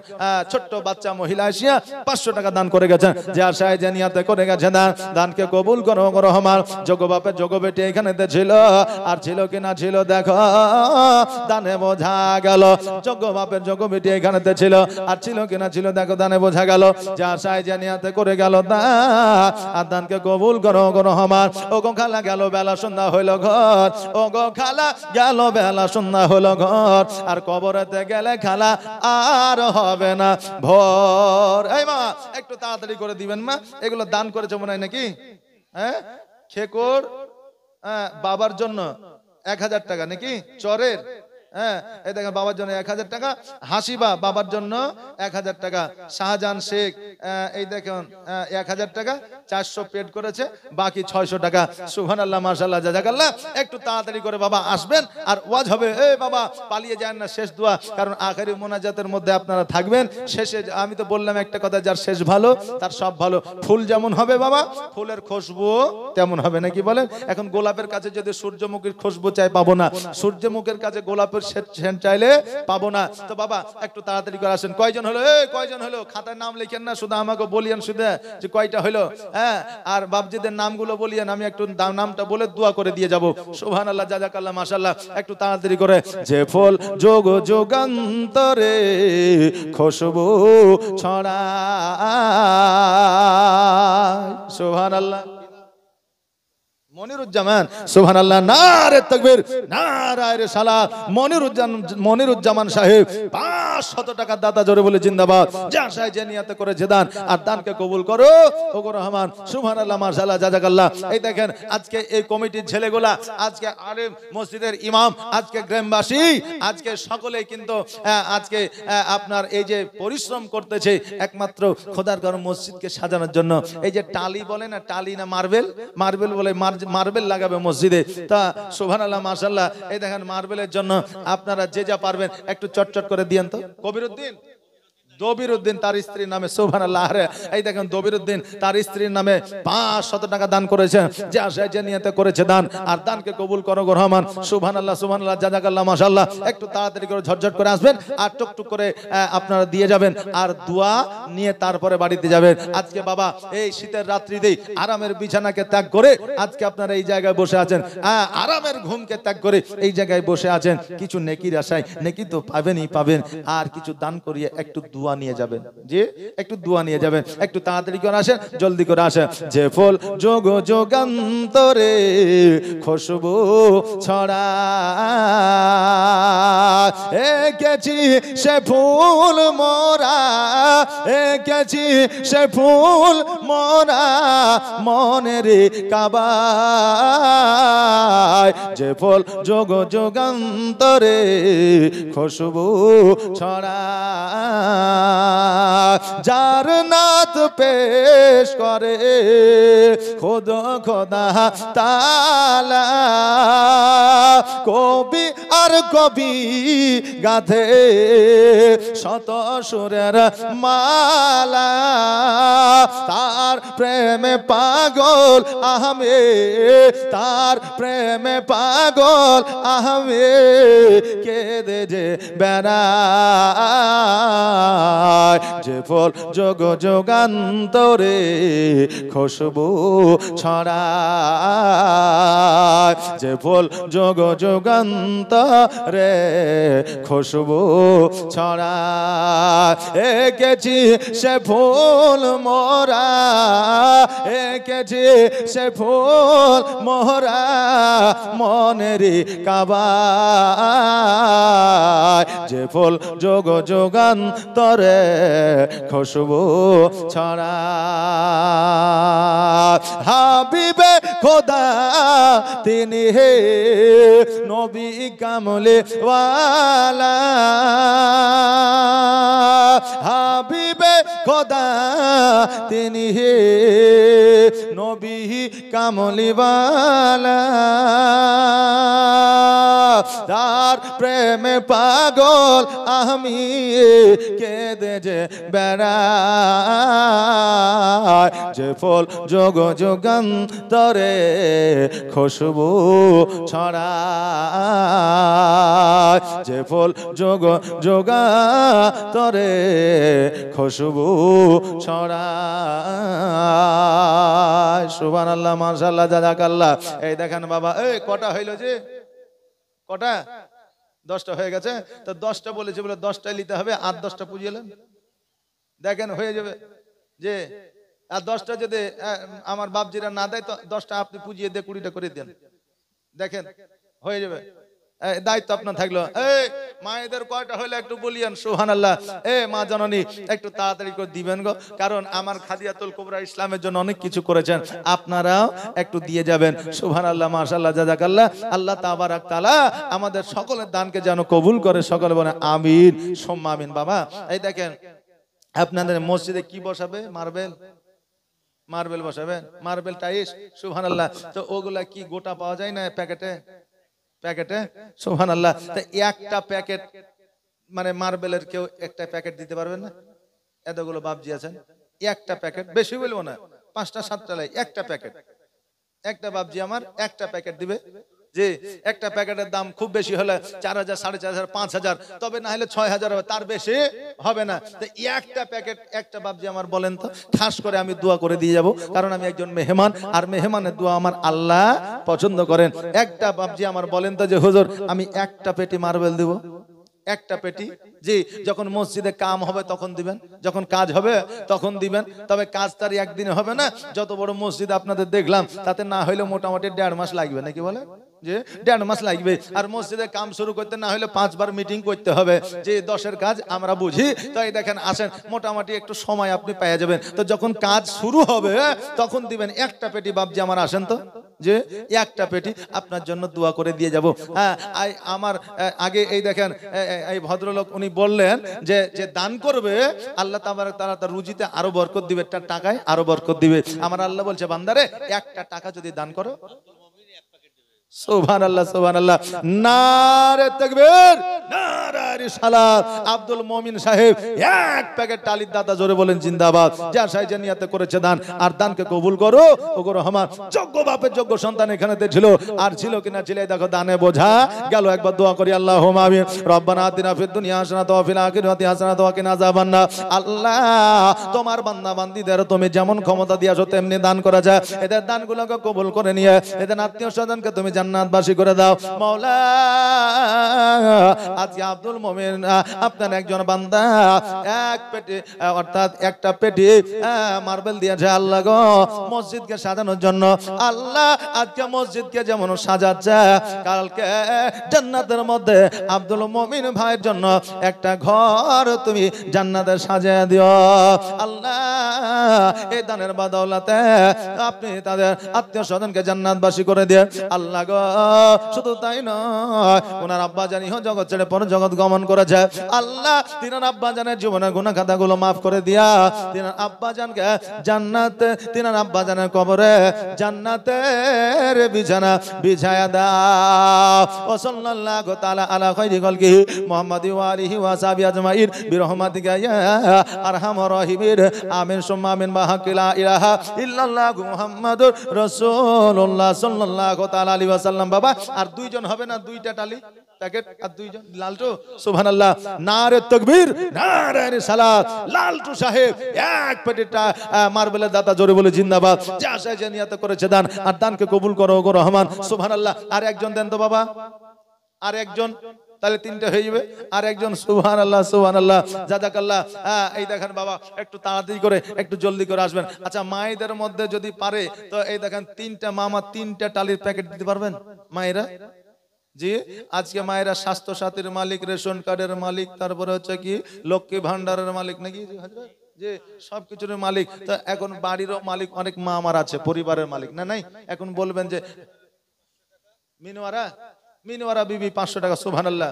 ছোট্ট বাচ্চা মহিলা আসিয়া 500 টাকা দান করে গেছেন, যে আশায় যে নিয়াতে করে গেছেন, দানকে কবুল করো গো রহমান। যোগ বাপের যোগ বেটি এখানে ছিল, আর ছিল কিনা ছিল দেখো, দানে বোঝা গেল। যোগ বাপের যোগ বেটি এখানে ছিল, আর ছিল কিনা ছিল দেখো, দানে বোঝা গেল। যে আশায় যে নিয়াতে করে গেল আর দানকে কবুল করো গো রহমান। ও গো খালা গেল বেলা সন্ধ্যা হইল ঘর, ও গো খালা গেল বেলা সন্ধ্যা হইল ঘর, আর কবরেতে গেলে খালা আর হবে না ভোর। এই মা একটু তাড়াতাড়ি করে দিবেন মা, এগুলো দান করেছে মনে হয় নাকি, হ্যাঁ খেকোর বাবার জন্য 1000 টাকা নাকি চরের, হ্যাঁ এই দেখেন বাবার জন্য 1000 টাকা, হাসিবা বাবার জন্য 1000 টাকা, শাহজাহান শেখ এই দেখুন 1000 টাকা, 400 পেড করেছে, বাকি 600 টাকা। সুবহানাল্লাহ মাশাআল্লাহ জাযাকাল্লাহ। একটু তাড়াতাড়ি করে বাবা আসবেন, আর ওয়াজ হবে। এই বাবা পালিয়ে যান না, শেষ দোয়া, কারণ আখেরি মোনাজাতের মধ্যে আপনারা থাকবেন। শেষে আমি তো বললাম একটা কথা, যার শেষ ভালো তার সব ভালো। ফুল যেমন হবে বাবা, ফুলের খুশবু তেমন হবে, নাকি বলেন। এখন গোলাপের কাছে যদি সূর্যমুখীর খুশবু চাই পাবো না, সূর্যমুখীর কাছে গোলাপের সেন্ট চাইলে পাবো না। তো বাবা একটু তাড়াতাড়ি করে আসেন। কয়জন হলো, কয়জন হলো, খাতায় নাম লিখেন না, শুধু আমাকে বলিয়েন শুধু যে কয়টা হলো, হ্যাঁ, আর বাপজিদের নামগুলো বলিয়েন, আমি একটু নামটা বলে দোয়া করে দিয়ে যাব। সুবহানাল্লাহ জাযাকাল্লাহ মাশাআল্লাহ। একটু তাড়াতাড়ি করে, যে ফুল যোগ যোগান্তরে খুশবু ছড়ায়, সুবহানাল্লাহ। মনিরুজ্জামান, সুবহানাল্লাহ, নারে তাকবীর, নারায়ে রিসালাত। মনিরুজ্জামান সাহেব 500 টাকা দাতা, জোরে বলে জিন্দাবাদ। যা সাহেব যে নিয়তে করেছে দান, আর দানকে কবুল করো ওগো রহমান। সুবহানাল্লাহ মাশাআল্লাহ জাযাকাল্লাহ। এই দেখেন আজকে এই কমিটির ছেলেগুলা, আজকে আলেম, মসজিদের ইমাম, আজকে গ্রামবাসী, আজকে সকলেই কিন্তু আজকে আপনার এই যে পরিশ্রম করতেছে একমাত্র খোদার ঘর মসজিদকে সাজানোর জন্য। এই যে টালি বলে না, টালি না মার্বেল, মার্বেল বলে, মার্বেল লাগাবে মসজিদে। তা সুবহানাল্লাহ মাশাআল্লাহ। এই দেখেন মার্বেলের জন্য আপনারা যে যা পারবেন একটু চটচট করে দিয়েন তো। কবিরউদ্দিন, দবিরউদ্দিন তার স্ত্রীর নামে, সুবহানাল্লাহ। এই দেখেন দবিরউদ্দিন তার স্ত্রীর নামে 500 টাকা দান করেছেন, যে আশায় যে নিয়তে করেছে দান, আর দানকে কবুল করো গো রহমান। সুবহানাল্লাহ সুবহানাল্লাহ জাযাকাল্লাহ মাশাআল্লাহ। একটু তাড়াতাড়ি করে ঝটঝট করে আসবেন, আর টুকটুক করে আপনারা দিয়ে যাবেন, আর দোয়া নিয়ে তারপরে বাড়িতে যাবেন। আজকে বাবা এই শীতের রাত্রিতেই আরামের বিছানাকে ত্যাগ করে আজকে আপনারা এই জায়গায় বসে আছেন, আরামের ঘুমকে ত্যাগ করে এই জায়গায় বসে আছেন, কিছু নেকির আশায়। নেকি তো পাবেনই পাবেন, আর কিছু দান করিয়ে একটু দোয়া নিয়ে যাবেন, যে একটু দোয়া নিয়ে যাবেন। একটু তাড়াতাড়ি করে আসেন, জলদি করে আসেন। যে ফুল যোগ যোগান্তরে খুশবু ছড়ায়, এঁকেছি সে ফুল মোরা, এঁকেছি সে ফুল মোরা মনের কাবায়। যে ফুল যোগ যোগান্তরে খুশবু ছড়ায়, যার নাত পেশ করে খোদা খোদা তাআলা কবি আর কবি গাধে শত সুরের মালা তার প্রেমে পাগল আহমে তার প্রেমে পাগল আহমে কেঁদে যে বেড়ায় যে ফুল যোগ যোগান্তরে খুশবু ছড়ায় যে ফুল যোগ যোগান্তরে খুশবু ছড়ায় এঁকেছি সে ফুল মোরা এঁকেছি সে ফুল মোরা মনেরই কাবায় যে ফুল যোগ যোগান্তরে খুশবু ছড়ায় হাবিবে খোদা তিনি হে নবী কামলে ওয়ালা হাবিবে খোদা তিনি হে নবী কামলিওয়ালা তার প্রেমে পাগল আমি কেঁদে যে বেড়ায় যে ফুল যোগ যোগান্তরে খুশবু ছড়ায় যে ফুল যোগ যোগান্তরে খুশবু ছড়ায় সুবহানাল্লাহ মাশাআল্লাহ জাযাকাল্লাহ। এই দেখেন বাবা এই কটা হইল যে কটা 10টা হয়ে গেছে তো 10টা বলেছে বলে 10টাই নিতে হবে আর 10টা পুজিয়েলেন দেখেন হয়ে যাবে যে আর 10টা যদি আমার বাপজিরা না দেয় তো 10টা আপনি পুজিয়ে দিয়ে 20টা করে দেন দেখেন হয়ে যাবে দায়িত্ব আপনার থাকলো। এই মায়েদের কয়টা হইলে একটু বলিয়েন সুবহানাল্লাহ। মা জননী একটু তাড়াতাড়ি করে দিবেন গো, কারণ আমার খাদিয়াতুল কুবরা ইসলামের জন্য অনেক কিছু করেছেন, আপনারাও একটু দিয়ে যাবেন। সুবহানাল্লাহ মাশাআল্লাহ জাযাকাল্লাহ। আল্লাহ তাবারাক তাআলা আমাদের সকলের দানকে যেন কবুল করে, সকলে বলে আমিন সুম্মা আমিন। বাবা এই দেখেন আপনাদের মসজিদে কি বসাবে? মার্বেল বসাবেন, মার্বেল টাইস। সুবহানাল্লাহ। তো ওগুলা কি গোটা পাওয়া যায় না প্যাকেটে? সুবহানাল্লাহ। তো একটা প্যাকেট মানে মার্বেলের কেউ একটা প্যাকেট দিতে পারবেন না? এতগুলো বাপজি আছেন, একটা প্যাকেট, বেশি বলবো না, 5টা 7টা লাই, একটা প্যাকেট, একটা বাপজি আমার একটা প্যাকেট দিবে। যে একটা প্যাকেটের দাম খুব বেশি হলে 4000, 4500, 5000, তবে না হলে 6000 হবে, তার বেশি হবে না। তো একটা প্যাকেট একটা বাপজি আমার বলেন তো, খাস করে আমি দোয়া করে দিয়ে যাব, কারণ আমি একজন মেহমান, আর মেহমানের দোয়া আমার আল্লাহ পছন্দ করেন। একটা বাপজি আমার বলেন তো যে হুজুর আমি একটা পেটি মার্বেল দেব, একটা পেটি। জি, যখন মসজিদে কাম হবে তখন দিবেন, যখন কাজ হবে তখন দিবেন, তবে কাজ তার একদিনে হবে না। যত বড় মসজিদ আপনাদের দেখলাম, তাতে না হইলে মোটামুটি 1.5 মাস লাগবে, নাকি বলে? যে 1.5 মাস লাগবে। আর মসজিদে কাম শুরু করতে না হলে 5 বার মিটিং করতে হবে, যে 10-এর কাজ আমরা বুঝি। তাই দেখেন আসেন, মোটামুটি একটু সময় আপনি পেয়ে যাবেন। তো যখন কাজ শুরু হবে তখন দিবেন একটা পেটি। বাপজি আমার আসেন তো, যে একটা পেটি আপনার জন্য দোয়া করে দিয়ে যাব। হ্যাঁ, আমার আগে এই দেখেন এই ভদ্রলোক উনি বললেন যে যে দান করবে আল্লাহ তাবারক তাআলা তার রুজিতে আরো বরকত দিবে, তার টাকায় আরো বরকত দিবে। আমার আল্লাহ বলছে বান্দারে একটা টাকা যদি দান করো, সুবহানাল্লাহ সুবহানাল্লাহ, নারে তাকবীর, নারে রিসালাত। আব্দুল মুমিন সাহেব এক প্যাকেট টালির দাদা জোরে বলেন জিন্দাবাদ। যার সাইজে নিয়তে করেছে দান, আর দানকে কবুল করো। ওগো রহমান, যোগ্য বাপের যোগ্য সন্তান এখানেতে ছিল, আর ছিল কিনা ছিল দেখো দানে বোঝা গেল। একবার দোয়া করি আল্লাহুম্মা আমিন। রব্বানা আতিনা ফিদ দুনিয়া হাসানাতাও ওয়া ফিল আখিরাতি হাসানাতাও ওয়া কিনা আযাবান্নার। আল্লাহ তোমার বান্দা বান্দীদের তুমি যেমন ক্ষমতা দিয়েছো তেমনি দান করা যায়, এদের দানগুলোকে কবুল করে নিয়ে এদের আত্মীয় স্বজনকে তুমি জান্নাতবাসী করে দাও মাওলা। আজকে আব্দুল মুমিন আপনার একজন বান্দা এক পেটি অর্থাৎ একটা পেটি মার্বেল দিয়েছে আল্লাহ গো মসজিদকে সাজানোর জন্য। আল্লাহ আজকে মসজিদকে যেমন সাজাচ্ছে, কালকে জান্নাতের মধ্যে আব্দুল মুমিন ভাইয়ের জন্য একটা ঘর তুমি জান্নাতে সাজিয়ে দিও আল্লাহ। এই দানের বদৌলতে আপনি তাদের আত্মীয় স্বজনকে জান্নাতবাসী করে দিয়ে আল্লাহ গো শুধু তাই নয়, ওনার আব্বা জানি জগৎ ছেড়ে পর জগৎ গমন করেছে। আল্লাহ তিনার আব্বা জানের জীবনের গুনাহ খাতাগুলো মাফ করে দিয়া তিনার আব্বা জানকে জান্নাতে, তিনার আব্বা জানের কবরে জান্নাতের বিছানা বিছায়া দাও। ও সাল্লাল্লাহু তাআলা আলা খায়রি খালকিহি মুহাম্মাদি ওয়া আলিহি ওয়া সাহবিহি আজমাইন বিরহমাতিকা ইয়া আরহামার রাহিমিন। আমিন সুম্মা আমিন। বাহাক্কি লা ইলাহা ইল্লাল্লাহু মুহাম্মাদুর রাসূলুল্লাহ সাল্লাল্লাহু তাআলা আলাইহি ওয়াসাল্লাম। বাবা আর দুইজন হবে না, দুইটা টালি প্যাকেট আর দুইজন লালটু। সুবহানাল্লাহ, নারে তাকবীর, নারে রিসালাত। লালটু সাহেব এক প্যাকেটটা মার্বেলের দাতা জোরে বলে জিন্দাবাদ। যে আশায় যে নিয়ত করেছে দান, আর দানকে কবুল করো গো রহমান। সুবহানাল্লাহ, আর একজন দেন তো বাবা, আর একজন, তাহলে তিনটা হয়ে যাবে। আর একজন, সুবহানাল্লাহ সুবহানাল্লাহ, জাযাকাল্লাহ। এই দেখেন বাবা একটু তাড়াতাড়ি করে একটু জলদি করে আসবেন। আচ্ছা মায়েদের মধ্যে যদি পারে তো এই দেখেন তিনটা মামা তিনটা টালির প্যাকেট দিতে পারবেন মায়েরা? জি, আজকে মায়েরা স্বাস্থ্য সাথীর মালিক, রেশন কার্ডের মালিক, তারপরে হচ্ছে কি লক্ষ্মী ভান্ডারের মালিক নাকি যে সবকিছুর মালিক। তো এখন বাড়িরও মালিক অনেক মা আমার আছে, পরিবারের মালিক না নাই। এখন বলবেন যে মিনুয়ারা বিবি 500 টাকা। সুবহানাল্লাহ।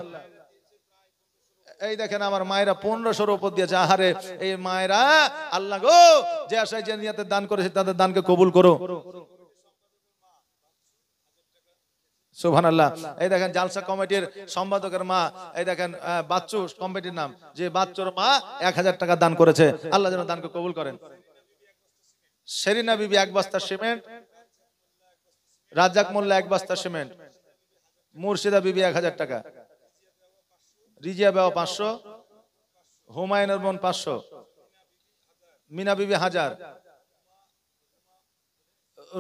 এই দেখেন আমার মায়েরা 1500-র উপর দিয়েছে। আহারে এই মায়েরা, আল্লাহ গো যে আশায় যে নিয়তে দান করেছে তাদের দানকে কবুল করো। সুবহানাল্লাহ। এই দেখেন জালসা কমিটির সম্পাদকের মা, এই দেখেন বাচ্চু কমিটির নাম, যে বাচ্চুর মা 1000 টাকা দান করেছে। আল্লাহ যেন দানকে কবুল করেন। শেরিনা বিবি 1 বস্তা সিমেন্ট, রাজ্জাক মোল্লা 1 বস্তা সিমেন্ট, মুর্শিদা বিবি 1000 টাকা, রিজিয়া বাবা 500, হুমায়ুনের বোন 500, মিনা বিবি 1000,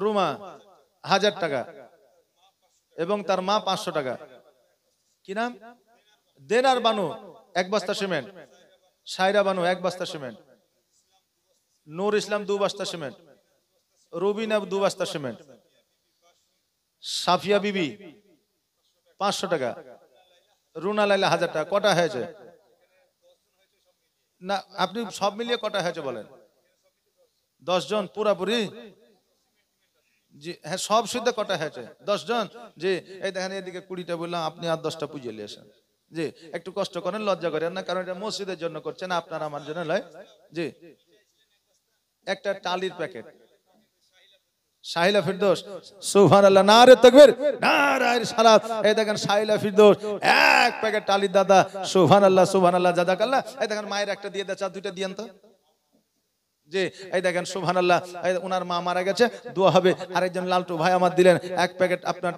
রুমা 1000 টাকা এবং তার মা 500 টাকা। কি নাম? দেনার বানু 1 বস্তা সিমেন্ট, সাইরা বানু 1 বস্তা সিমেন্ট, নূর ইসলাম 2 বস্তা সিমেন্ট, রুবিনা 2 বস্তা সিমেন্ট, সাফিয়া বিবি 500 টাকা, রুনা লাইলা 1000 টাকা। কটা হয়েছে? না আপনি সব মিলিয়ে কটা হয়েছে বলেন? 10 জন পুরাপুরি? জি হ্যাঁ, সব সুদ্ধে কটা হয়েছে? 10 জন। জি এই দেখেন এদিকে 20টা বললাম, আপনি আর 10টা পুজো নিয়ে আসেন। জি একটু কষ্ট করেন, লজ্জা করেন না, কারণ এটা মসজিদের জন্য করছেন, আপনার আমার জন্য নয়। জি একটা টালির প্যাকেট, শাহিলা ফিরদৌস। সুবহানাল্লাহ, নারে তাকবীর, নারে রিসালাত। এই দেখেন শাহিলা ফিরদৌস 1 প্যাকেট টালির দাদা। সুবহানাল্লাহ সুবহানাল্লাহ, জাযাকাল্লাহ। এই দেখেন মায়ের একটা দিয়ে দেন, 2টা দিয়েন তো। জি এই দেখেন সুবহানাল্লাহ, ওনার মা মারা গেছে, দোয়া হবে। আরেকজন লালটু ভাই আমার দিলেন 1 প্যাকেট আপনার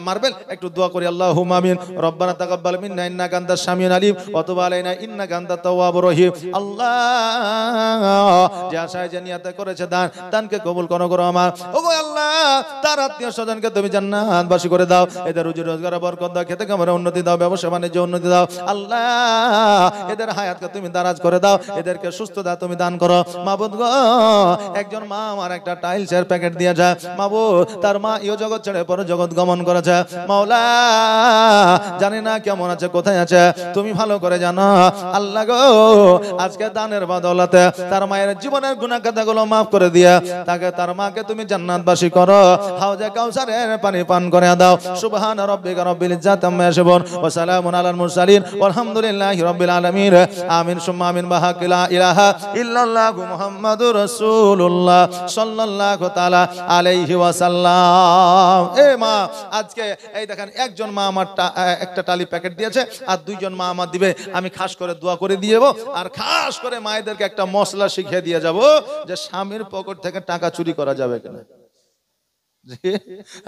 মার্বেল। একটু দোয়া করি, আল্লাহুম্মা আমিন। রব্বানা তাকাব্বাল মিন্না ইন্নাকা আনতাস সামিউল আলিম ওয়া তুব আলাইনা ইন্নাকা আনতাত তাওয়াবুর রহিম। আল্লাহ যে আশায় যে নিয়ত করেছে দানকে কবুল করো গো আমার। ওগো আল্লাহ তার আত্মীয় স্বজনকে তুমি জান্নাতবাসী করে দাও, এদের রুজি রোজগারে বরকত দাও, খেতে কামড়ে উন্নতি দাও, ব্যবসা বাণিজ্যে উন্নতি দাও। আল্লাহ এদের হায়াতকে তুমি দারাজ করে দাও, এদেরকে সুস্থতা তুমি দান করো। মাবুদ গো একজন মা আমার একটা টাইলসের প্যাকেট দিয়ে যায়। মাবুদ তার মা ইহ জগৎ ছেড়ে পরে জগৎ গমন করেছে। মাওলা জানি না কেমন আছে, কোথায় আছে, তুমি ভালো করে জানো। আল্লাহ গো আজকে দানের বদৌলতে তার মায়ের জীবনের গুনাহ খাতাগুলো মাফ করে দিয়ে তাকে, তার মাকে তুমি জান্নাতবাসী করো, হাউজে কাউসারের পানি পান করে দাও। সুবহান রাব্বিকা রাব্বিল ইজ্জাতি আম্মা ইয়াসিফুন ওয়া সালামুন আলাল মুরসালিন ওয়ালহামদুলিল্লাহি রাব্বিল আলামিন। আমিন সুম্মা আমিন। বাহাক্কি লা ইলাহা ইল্লাল্লাহু মুহাম্মাদুর রাসূলুল্লাহ সাল্লাল্লাহু তাআলা আলাইহি ওয়াসাল্লাম। এ মা আজকে এই দেখেন একজন মা আমার একটা টালি প্যাকেট দিয়েছে, আর 2 জন মা আমার দিবে। আমি খাস করে দোয়া করে দিয়ে যাবো, আর খাস করে মায়েদেরকে একটা মশলা শিখিয়ে দিয়ে যাব যে স্বামীর পকেট থেকে টাকা চুরি করা যাবে কিনা।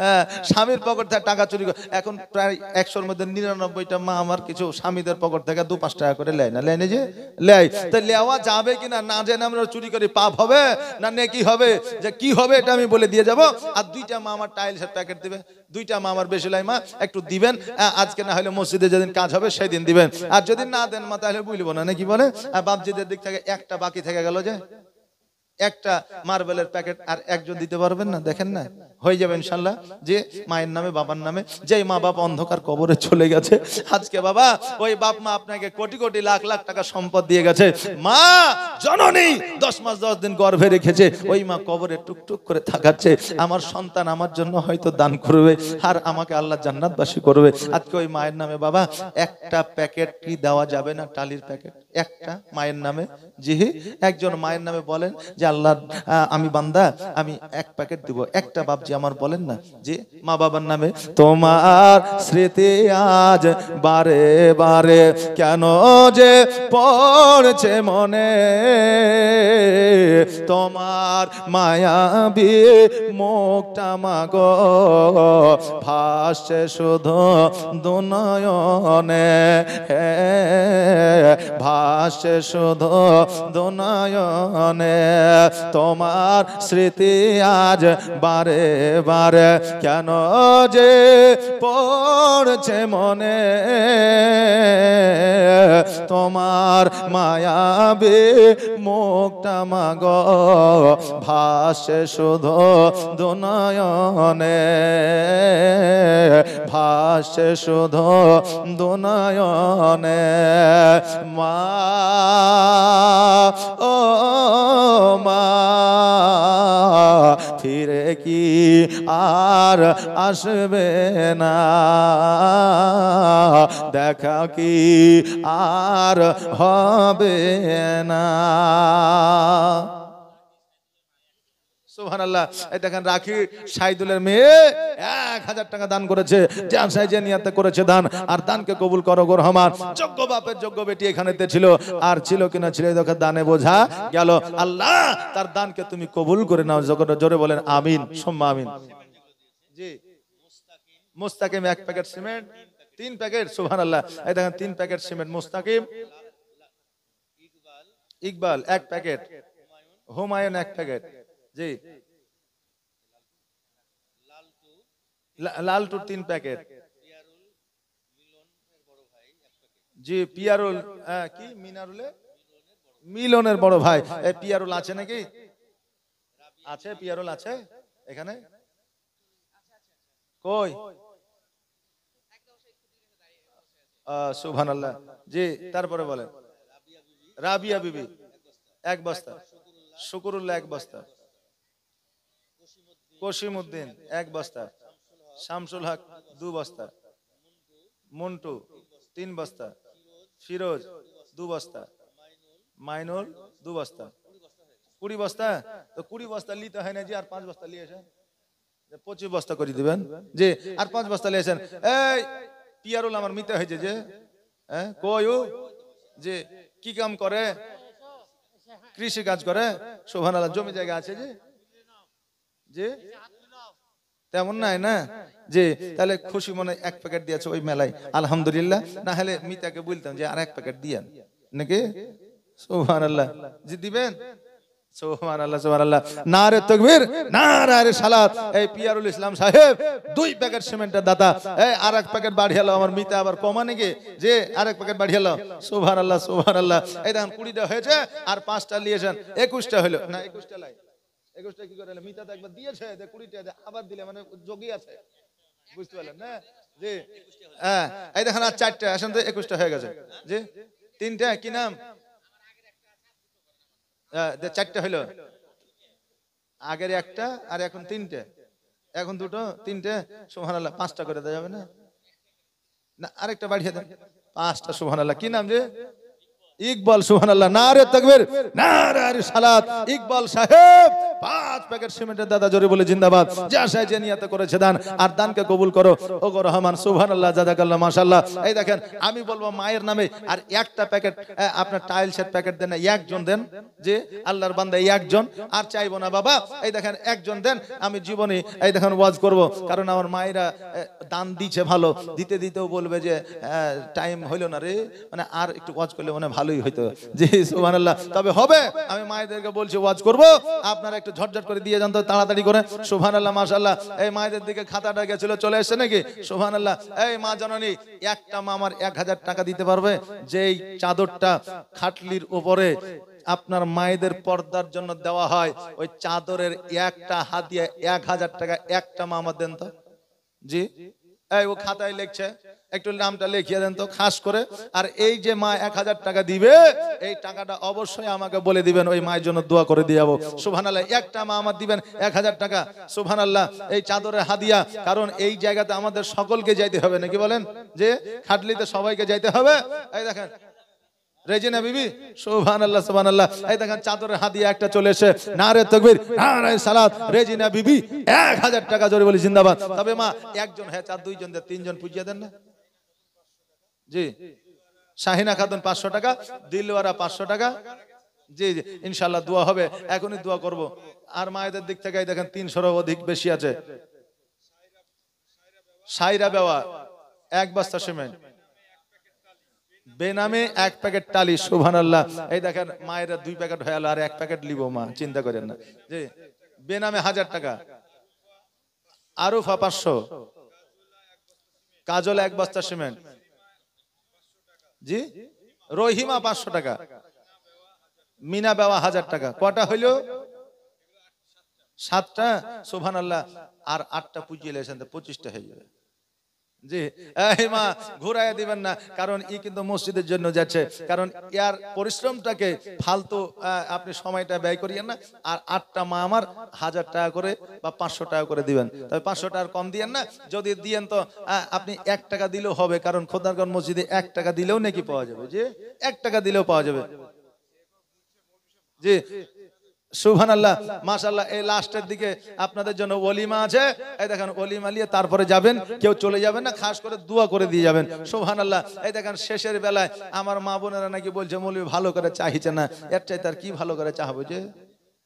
হ্যাঁ, স্বামীর পকেট থেকে টাকা চুরি। এখন প্রায় 100-র মধ্যে 99টা মা আমার কিছু স্বামীদের পকেট থেকে 2-5 টাকা করে লেয় না, লেয় না, যে লেয়। তো লেওয়া যাবে কিনা না জেনে আমরা চুরি করি, পাপ হবে না নেকি হবে, যে কি হবে এটা আমি বলে দিয়ে যাব। আর 2টা মা আমার টাইলসের প্যাকেট দিবে, 2টা মা আমার বেশি লাই মা একটু দিবেন, আজকে না হলে মসজিদে যেদিন কাজ হবে সেদিন দিবেন। আর যদি না দেন মা তাহলে বুঝবো না, নাকি বলে বাপজিদের দিক থেকে একটা বাকি থেকে গেল যে একটা মার্বেলের প্যাকেট আর একজন দিতে পারবেন না? দেখেন না, হয়ে যাবে ইনশাল্লাহ। যে মায়ের নামে বাবার নামে, যেই মা বাবা অন্ধকার কবরে চলে গেছে, আজকে বাবা ওই বাপ মা আপনাকে কোটি কোটি লাখ লাখ টাকা সম্পদ দিয়ে গেছে, মা জননী 10 মাস 10 দিন গর্ভে রেখেছে, ওই মা কবরে টুকটুক করে থাকাচ্ছে, আমার সন্তান আমার জন্য হয়তো দান করবে আর আমাকে আল্লাহ জান্নাতবাসী করবে। আজকে ওই মায়ের নামে বাবা একটা প্যাকেট কি দেওয়া যাবে না? টালির প্যাকেট একটা মায়ের নামে। জি, একজন মায়ের নামে বলেন যে আল্লাহ আমি বান্দা, আমি এক প্যাকেট দিব। একটা বাপজি আমার বলেন না যে মা বাবার নামে তোমার স্মৃতি আজ বারে বারে কেন যে পড়ছে মনে, তোমার মায়াবী মুখটা মাগো ভাসছে শুধু দুনয়নে, ভাসছে শুধু দুনয়নে, তোমার স্মৃতি আজ বারে বারে কেন যে পড়ছে মনে, তোমার মায়াবী মুখটা মাগো ভাসে শুধু দুনয়নে, ভাসে শুধু দুনয়নে। মা ও মা ফিরে কি আর আসবে না, দেখা কি আর হবে না। সুবহানাল্লাহ। এই দেখেন রাখি সাইদুলের মেয়ে 1000 টাকা দান করেছে, জান সাইজে নিয়াতে করেছে দান, আর দানকে কবুল করো গো রহমান। যোগ্য বাপের যোগ্য বেটি এখানেতে ছিল, আর ছিল কিনা ছিল দেখে দানে বোঝা গেল। আল্লাহ তার দানকে তুমি কবুল করে নাও, জোরে বলেন আমিন সুম্মা আমিন। জি, মুস্তাকিম 1 প্যাকেট সিমেন্ট, 3 প্যাকেট। সুবহানাল্লাহ। এই দেখেন 3 packet cement Mustakim. Iqbal 1 packet, Humayun 1 packet. জি, লালটু 3 প্যাকেট। জি, পিয়ারুল কি মিনারুলে মিলনের বড় ভাই। এই পিয়ারুল আছে নাকি? আছে, পিয়ারুল আছে এখানে? কই? সুবহানাল্লাহ। জি, তারপরে বলেন। রাবিয়া বিবি 1 বস্তা, শুকুরুল্লাহ 1 বস্তা, কসিমউদ্দিন 1 বস্তা, শামসুল হক 2 বস্তা, মন্টু 3 বস্তা, ফিরোজ 2 বস্তা, মাইনুল 2 বস্তা। 20 বস্তা। তো 20 বস্তা নিতে হয় না যে, আর 5 বস্তা নিয়েছেন, 25 বস্তা করে দিবেন। জি, আর 5 বস্তা নিয়েছেন। এই পিয়ারুল আমার মিতে হয়েছে যে, কই ও যে কি কাম করে? কৃষি কাজ করে। সুবহানাল্লাহ। জমি জায়গা আছে যে? জি, তেমন নাই না? জি, তাহলে খুশি মনে 1 প্যাকেট দিয়েছে ওই মেলায়, আলহামদুলিল্লাহ। না হলে মিতাকে বলতাম যে আর 1 প্যাকেট দিয়েন নাকি। সুবহানাল্লাহ। জি, দিবেন। সুবহানাল্লাহ সুবহানাল্লাহ। নারে তাকবীর, নারে রিসালাত। এই পিয়ারুল ইসলাম সাহেব 2 প্যাকেট সিমেন্টের দাতা। এই আর 1 প্যাকেট বাড়িয়ে নাও, আমার মিতা আবার কমা নাকি যে আর 1 প্যাকেট বাড়িয়ে নাও। সুবহানাল্লাহ সুবহানাল্লাহ। এই দেখেন 20টা হয়েছে, আর 5টা নিয়েছেন, 21টা হলো না। 21টা লাই, 21টা কি করে? মিতা তো একবার দিয়েছে, 20টা আবার দিলে মানে যোগী আছে, বুঝতে পারলেন না? জি, হ্যাঁ। এই দেখেন আর 4টা, আসেন তো 21টা হয়ে গেছে। জি, 3টা কি নাম? 4টা হইলো, আগের 1টা আর এখন 3টে, এখন 2টো 3টে। সুবহানাল্লাহ। 5টা করে দেওয়া যাবে না? না, আরেকটা বাড়িয়ে দেন, 5টা। সুবহানাল্লাহ। কি নাম যে? ইকবাল। সুবহানাল্লাহ। নারে তাকবীর, নারে রিসালাত। ইকবাল সাহেব 5 প্যাকেট সিমেন্টের দাদা, জোরে বলে জিন্দাবাদ। যা সাইজে নিয়াতে করেছে দান, আর দানকে কবুল করো ও গো রহমান। সুবহানাল্লাহ, জাযাকাল্লাহ, মাশাআল্লাহ। এই দেখেন আমি বলবো মায়ের নামে আর 1টা প্যাকেট আপনার টাইলসের প্যাকেট দেন না, 1জন দেন। যে আল্লাহর বান্দা 1জন, আর চাইবো না বাবা। এই দেখেন 1জন দেন। আমি জীবনে এই দেখেন ওয়াজ করব, কারণ আমার মায়েরা দান দিচ্ছে ভালো, দিতে দিতেও বলবে যে টাইম হইলো না রে, মানে আর একটু ওয়াজ করলে মানে ভালোই হইতো। জি, সুবহানাল্লাহ। তবে হবে, আমি মায়েদেরকে বলছি ওয়াজ করব, আপনারা একটু ঝটঝট করে দিয়ে যান তো, তাড়াতাড়ি করে। সুবহানাল্লাহ, মাশাআল্লাহ। এই মায়েদের দিকে খাতাটা গেছিল, চলে এসেছে নাকি? সুবহানাল্লাহ। এই মা জননী, একটা মা আমার 1000 টাকা দিতে পারবে, যেই চাদরটা খাটলির উপরে আপনার মায়েদের পর্দার জন্য দেওয়া হয় ওই চাদরের একটা হাদিয়া 1000 টাকা একটা মা আমার দেন তো। জি, এই ও খাতায় লিখছে, একটু নামটা লিখিয়ে দেন তো খাস করে। আর এই যে মা 1000 টাকা দিবে, এই টাকাটা অবশ্যই আমাকে বলে দিবেন, ওই মায়ের জন্য দোয়া করে দিয়ে যাবো। সুবহানাল্লাহ, একটা মা আমার দিবেন 1000 টাকা। সুবহানাল্লাহ, এই চাদরের হাদিয়া, কারণ এই জায়গাতে আমাদের সকলকে যাইতে হবে, নাকি বলেন? যে খাটলিতে সবাইকে যাইতে হবে। এই দেখেন রেজিনা বিবি, সুবহানাল্লাহ সুবহানাল্লাহ, এই দেখেন চাদরের হাদিয়া একটা চলে এসে, নারে তাকবীর নারে সালাত, রেজিনা বিবি 1000 টাকা জোরে বলি জিন্দাবাদ। তবে মা একজন হ্যাঁ চার দুইজন দেন, তিনজন পুজিয়ে দেন না। জি, শাহিনা খাতুন 500 টাকা, দিলওয়ারা 500 টাকা। জি জি, ইনশাআল্লাহ দোয়া হবে, এখনই দোয়া করব। আর মায়েদের দিক থেকে দেখেন 300 অধিক বেশি আছে। সাইরা বেওয়া 1 বস্তা সিমেন্ট, বেনামে 1 প্যাকেট টালি। সুবহানাল্লাহ, এই দেখেন মায়েরা 2 প্যাকেট হয়ে গেল, আর 1 প্যাকেট লিব মা, চিন্তা করেন না। জি, বেনামে 1000 টাকা। আরুফা 500, কাজল 1 বস্তা সিমেন্ট। জি, রহিমা 500 টাকা, মিনা বেওয়া 1000 টাকা। কটা হইল? 7টা। সুবহানাল্লাহ, আর 8টা পুজিয়ে লেছেন তো 25টা হয়ে যাবে। জি, এই মা ঘুরাইয়া দিবেন না, কারণ ই কিন্তু মসজিদের জন্য যাচ্ছে, কারণ ইয়ার পরিশ্রমটাকে ফালতু আপনি সময়টা ব্যয় করিয়েন না। আর 8টা মা আমার 1000 টাকা করে বা 500 টাকা করে দিবেন, তবে 500 টাকার কম দিয়েন না। যদি দিয়েন তো আপনি 1 টাকা দিলেও হবে, কারণ খোদারগঞ্জ মসজিদে 1 টাকা দিলেও নাকি পাওয়া যাবে। যে 1 টাকা দিলেও পাওয়া যাবে। জি, সুবহানাল্লাহ, মাশাআল্লাহ। এই লাস্টের দিকে আপনাদের জন্য ওলিমা আছে, এই দেখেন ওলিমা নিয়ে তারপরে যাবেন, কেউ চলে যাবেন না, খাস করে দোয়া করে দিয়ে যাবেন। সুবহানাল্লাহ, এই দেখেন শেষের বেলায় আমার মা বোনেরা নাকি বলছে মৌলভী ভালো করে চাহিছে না, এর চাইতে আর কি ভালো করে চাহবো।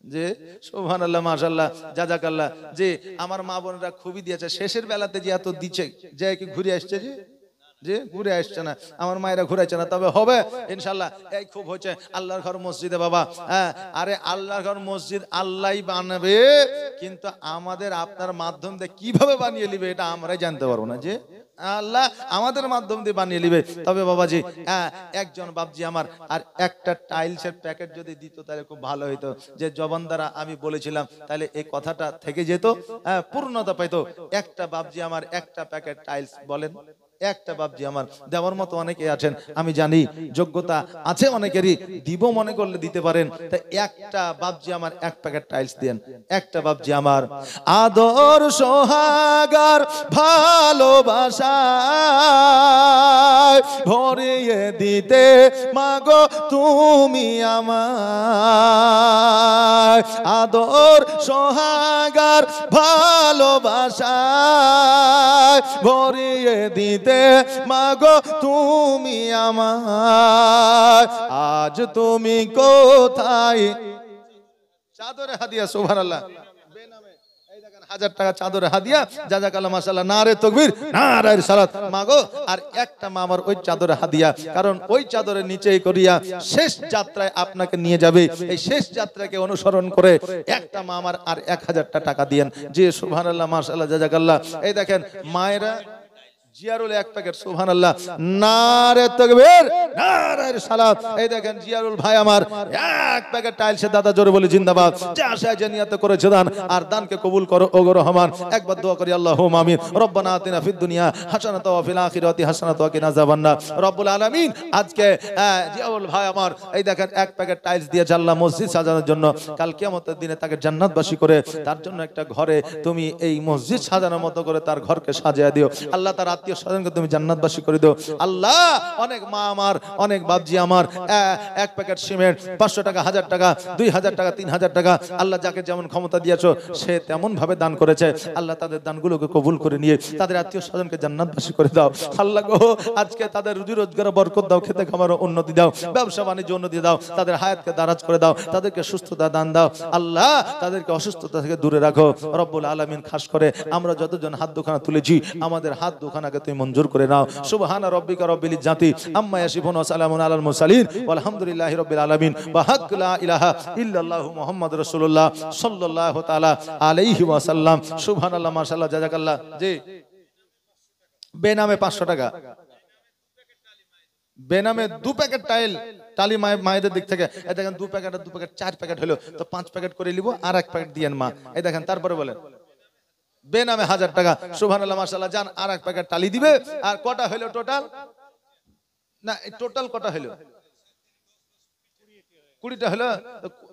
যে সুবহানাল্লাহ মাশাআল্লাহ জাযাকাল্লাহ। যে আমার মা বোনেরা খুবই দিয়েছে, শেষের বেলাতে যে এত দিচ্ছে, যে কি ঘুরে আসছে, যে ঘুরে আসছে না, আমার মায়েরা ঘুরাইছে না, তবে হবে ইনশাআল্লাহ। এই খুব হচ্ছে আল্লাহর ঘর মসজিদে বাবা। হ্যাঁ, আরে আল্লাহর ঘর মসজিদ আল্লাহই বানাবে, কিন্তু আমাদের আপনার মাধ্যম দিয়ে কিভাবে বানিয়ে নিবে এটা আমরাই জানতে পারবো না। যে আল্লাহ আমাদের মাধ্যম দিয়ে বানিয়ে নিবে। তবে বাবাজি, একজন বাবজি আমার আর একটা টাইলসের প্যাকেট যদি দিত তাহলে খুব ভালো হইতো। যে জবান দ্বারা আমি বলেছিলাম, তাহলে এই কথাটা থেকে যেত, পূর্ণতা পাইতো। একটা বাবজি আমার একটা প্যাকেট টাইলস বলেন, একটা বাবজি আমার দেওয়ার মতো অনেকে আছেন, আমি জানি যোগ্যতা আছে অনেকেরই, দিব মনে করলে দিতে পারেন। তাই একটা বাবজি আমার 1 প্যাকেট টাইলস দেন। একটা বাবজি আমার আদর সোহাগার ভালোবাসা ভরিয়ে দিতে মাগো তুমি আমার, আদর সোহাগার ভালোবাসা ভরিয়ে দিতে মাগো তুমি আমার, আজ তুমি কোথায়। চাদরে হাদিয়া, সুবহানাল্লাহ, বেনামে এই দেখেন 1000 টাকা চাদরে হাদিয়া, জাযাকাল্লাহ মাশাআল্লাহ, নারে তাকবীর নারে সালাত। মাগো আর একটা মা আমার ওই চাদরে হাদিয়া, কারণ ওই চাদরের নিচেই করিয়া শেষ যাত্রায় আপনাকে নিয়ে যাবে। এই শেষ যাত্রাকে অনুসরণ করে একটা মা আমার আর 1000 টাকা দিয়েন। জি সুবহানাল্লাহ মাশাআল্লাহ জাযাকাল্লাহ। এই দেখেন মায়েরা জিয়ারুল 1 প্যাকেট, সুবহানাল্লাহ, নারে তাকবীর নারে সালাত। এই দেখেন জিয়ারুল ভাই আমার 1 প্যাকেট টাইলসের দাদা, জোরে বলি জিন্দাবাদ। যে আশায় যে নিয়ত করেছে দান, আর দানকে কবুল করো ওগো রহমান। একবার দোয়া করি, আল্লাহুম্মা আমিন। রব্বানা আতিনা ফিদ দুনিয়া হাসানাতাও ওয়া ফিল আখিরাতি হাসানাতাও ওয়া কিনা আযাবান্নার। রব্বুল আলামিন আজকে জিয়ারুল ভাই আমার এই দেখেন 1 প্যাকেট টাইলস দিয়ে আল্লাহ মসজিদ সাজানোর জন্য, কাল কিয়ামতের দিনে তাকে জান্নাতবাসী করে, তার জন্য একটা ঘরে তুমি এই মসজিদ সাজানোর মতো করে তার ঘরকে সাজিয়ে দিও আল্লাহ। তার আত্মীয় স্বজনকে তুমি জান্নাতবাসী করে দিও আল্লাহ। অনেক মা আমার, অনেক বাবজি আমার 1 প্যাকেট সিমেন্ট 500 টাকা, 1000 টাকা, 2000 টাকা, 3000 টাকা, আল্লাহ যাকে যেমন ক্ষমতা দিয়েছো সে তেমন ভাবে দান করেছে আল্লাহ। তাদের দানগুলোকে কবুল করে নিয়ে তাদের আত্মীয় স্বজনকে জান্নাতবাসী করে দাও আল্লাহ গো। আজকে তাদের রুজি রোজগারে বরকত দাও, খেতে খামারে উন্নতি দাও, ব্যবসা বাণিজ্য উন্নতি দাও, তাদের হায়াতকে দারাজ করে দাও, তাদেরকে সুস্থতা দান দাও আল্লাহ, তাদেরকে অসুস্থতা থেকে দূরে রাখো রব্বুল আলামিন। খাস করে আমরা যতজন হাত দুখানা তুলেছি, আমাদের হাত দুখানাকে তুমি মঞ্জুর করে নাও। সুবহানা রাব্বিকা রাব্বিল ইজ্জাতি আম্মা ইয়াসিফুন ওয়া সালামুন আলাল মুরসালিন ওয়ালহামদুলিল্লাহি রাব্বিল আলামিন ওয়া হাক্ক লা ইলাহা ইল্লাল্লাহু মুহাম্মাদুর রাসূলুল্লাহ সাল্লাল্লাহু তাআলা আলাইহি ওয়া সাল্লাম। সুবহানাল্লাহ মাশাআল্লাহ জাযাকাল্লাহ। জি, বেনামে 500 টাকা, বেনামে 2 প্যাকেট টালি মায়েদের দিক থেকে এই দেখেন 2 প্যাকেট আর 2 প্যাকেট 4 প্যাকেট হলো, তো 5 প্যাকেট করে নিব আর 1 প্যাকেট দিয়েন মা। এই দেখেন তারপরে বলেন বেনামে 1000 টাকা, সুবহানাল্লাহ মাশাআল্লাহ, যান আর 1 প্যাকেট টালি দিবে। আর কটা হলো টোটাল? না টোটাল কটা হলো? 20টা হলো,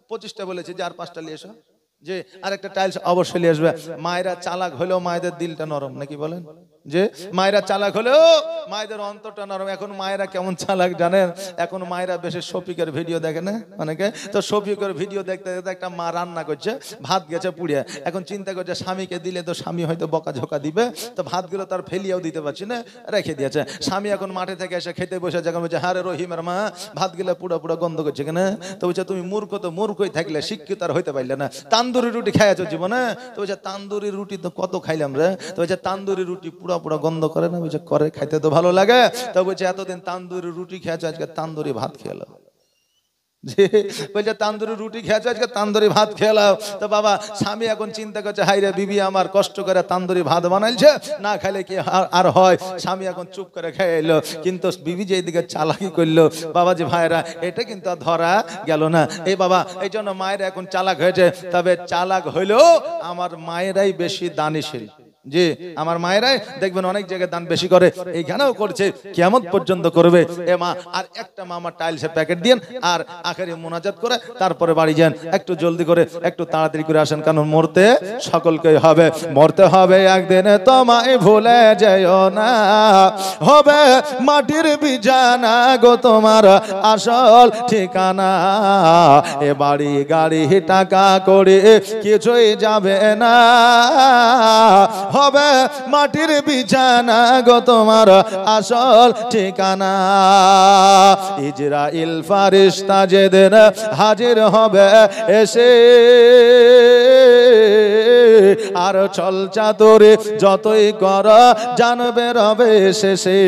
25টা বলেছে যে আর 5টা নিয়ে এসো, যে আরেকটা টাইলস অবশ্যই নিয়ে আসবে। মায়েরা চালাক হলেও মায়েদের দিলটা নরম, নাকি বলেন? যে মায়েরা চালাক হলেও মায়েদের অন্তরটা নরম। এখন মায়েরা কেমন চালাক জানেন? এখন মায়েরা বেশি শফিকের ভিডিও দেখে না অনেকে, তো শফিকের ভিডিও দেখতে দেখতে একটা মা রান্না করছে, ভাত গেছে পুড়িয়ে, এখন চিন্তা করছে স্বামীকে দিলে তো স্বামী হয়তো বকাঝোকা দিবে, তো ভাতগুলো তার ফেলিয়েও দিতে পারছি না, রেখে দিয়েছে। স্বামী এখন মাঠে থেকে এসে খেতে বসে, যখন বলছে হ্যাঁ রে রহিমের মা ভাতগুলো পুরো পুরো গন্ধ করছে কেন, তো বলছে তুমি মূর্খ, তো মূর্খই থাকলে শিক্ষিত আর হইতে পারলে না, তান্দুরি রুটি খাইয়াছো জীবনে, তো বলছে তান্দুরি রুটি তো কত খাইলাম রে, তো বলছে তান্দুরি রুটি পুরো পুরো গন্ধ করে না, বলছে করে, খাইতে তো ভালো লাগে, তো বলছে এতদিন তান্দুরি রুটি খেয়েছো, আজকে তান্দুরি ভাত খেলো, বলছে তান্দুরি রুটি খেয়েছো, আজকে তান্দুরি ভাত খেলাও। তো বাবা স্বামী এখন চিন্তা করছে হাই রে বিবি আমার কষ্ট করে তান্দুরি ভাত বানাইছে, না খাইলে কি আর হয়। স্বামী এখন চুপ করে খেয়ে এলো, কিন্তু বিবি যে দিকে চালাকি করলো বাবাজি ভাইরা, এটা কিন্তু আর ধরা গেল না। এই বাবা এই জন্য মায়েরা এখন চালাক হয়েছে, তবে চালাক হইলেও আমার মায়েরাই বেশি দানিশীল। জি আমার মায়েরাই দেখবেন অনেক জায়গায় দান বেশি করে, এইখানেও করছে, কিয়ামত পর্যন্ত করবে। এ মা আর একটা মামা টাইলসের প্যাকেট দিন, আর আখেরি মুনাজাত করে তারপরে বাড়ি যান। একটু জলদি করে একটু তাড়াতাড়ি করে আসেন, কারণ মরতে সকলকেই হবে, মরতে হবে একদিন, তোমায় ভুলে যেও না, হবে মাটির বিছানা গো তোমার আসল ঠিকানা, এ বাড়ি গাড়ি টাকা করে কিছুই যাবে না, হবে মাটির বিছানা গো তোমার আসল ঠিকানা। ইজরাইল ফারিস্তা যেদিন হাজির হবে এসে, আর চল চাতুরি যতই কর জানবে রবে শেষে,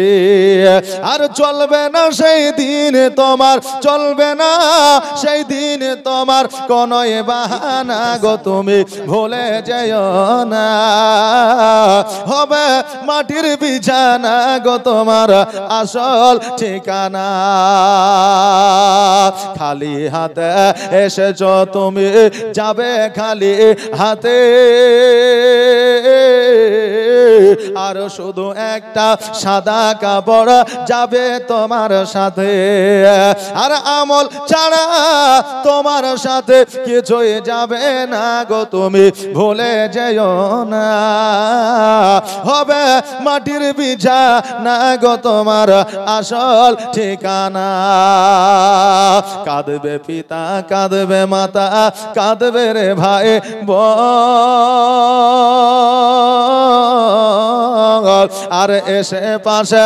আর চলবে না সেই দিন তোমার, চলবে না সেই দিন তোমার কোন বাহানা গো তুমি ভুলে যেও না, হবে মাটির বিছানা গো তোমার আসল ঠিকানা। খালি হাতে এসেছো তুমি, যাবে খালি হাতে, আর শুধু একটা সাদা কাপড় যাবে তোমার সাথে, আর আমল ছাড়া তোমার সাথে কিছুই যাবে না গো তুমি ভুলে যেও না, হবে মাটির বিছানা গো তোমার আসল ঠিকানা। কাঁদবে পিতা কাঁদবে মাতা, কাঁদবে রে ভাই আর এসে পাশে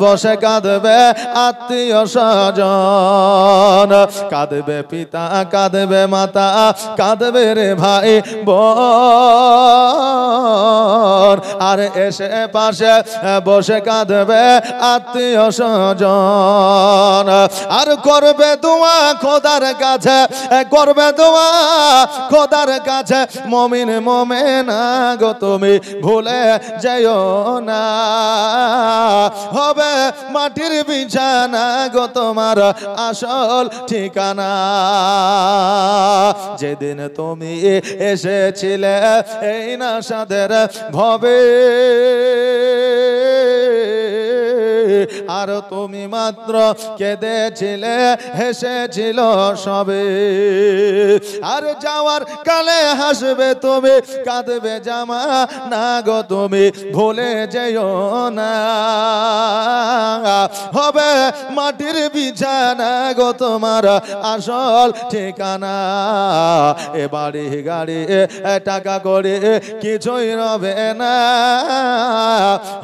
বসে কাঁদবে আত্মীয় স্বজন, কাঁদবে পিতা কাঁদবে মাতা, কাঁদবে রে ভাই বোন, আর এসে পাশে বসে কাঁদবে আত্মীয় স্বজন, আর করবে দোয়া খোদার কাছে, করবে দোয়া খোদার কাছে, মুমিন মুমিনা গো তুমি ভুলে যেও না, হবে মাটির বিছানা গো তোমার আসল ঠিকানা। যেদিন তুমি এসেছিলে এই নাসাদের ভবে, আর তুমি মাত্র কেঁদেছিলে হেসেছিল সবে, আর যাওয়ার কালে হাসবে তুমি, কাঁদবে জামা না গো তুমি ভুলে যেও না, হবে মাটির বিছানা গো তোমার আসল ঠিকানা। এ বাড়ি গাড়ি টাকা করে কিছুই রবে না,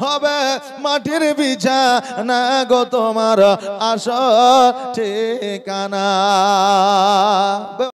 হবে মাটির বিছানা গো তোমার আসল ঠিকানা।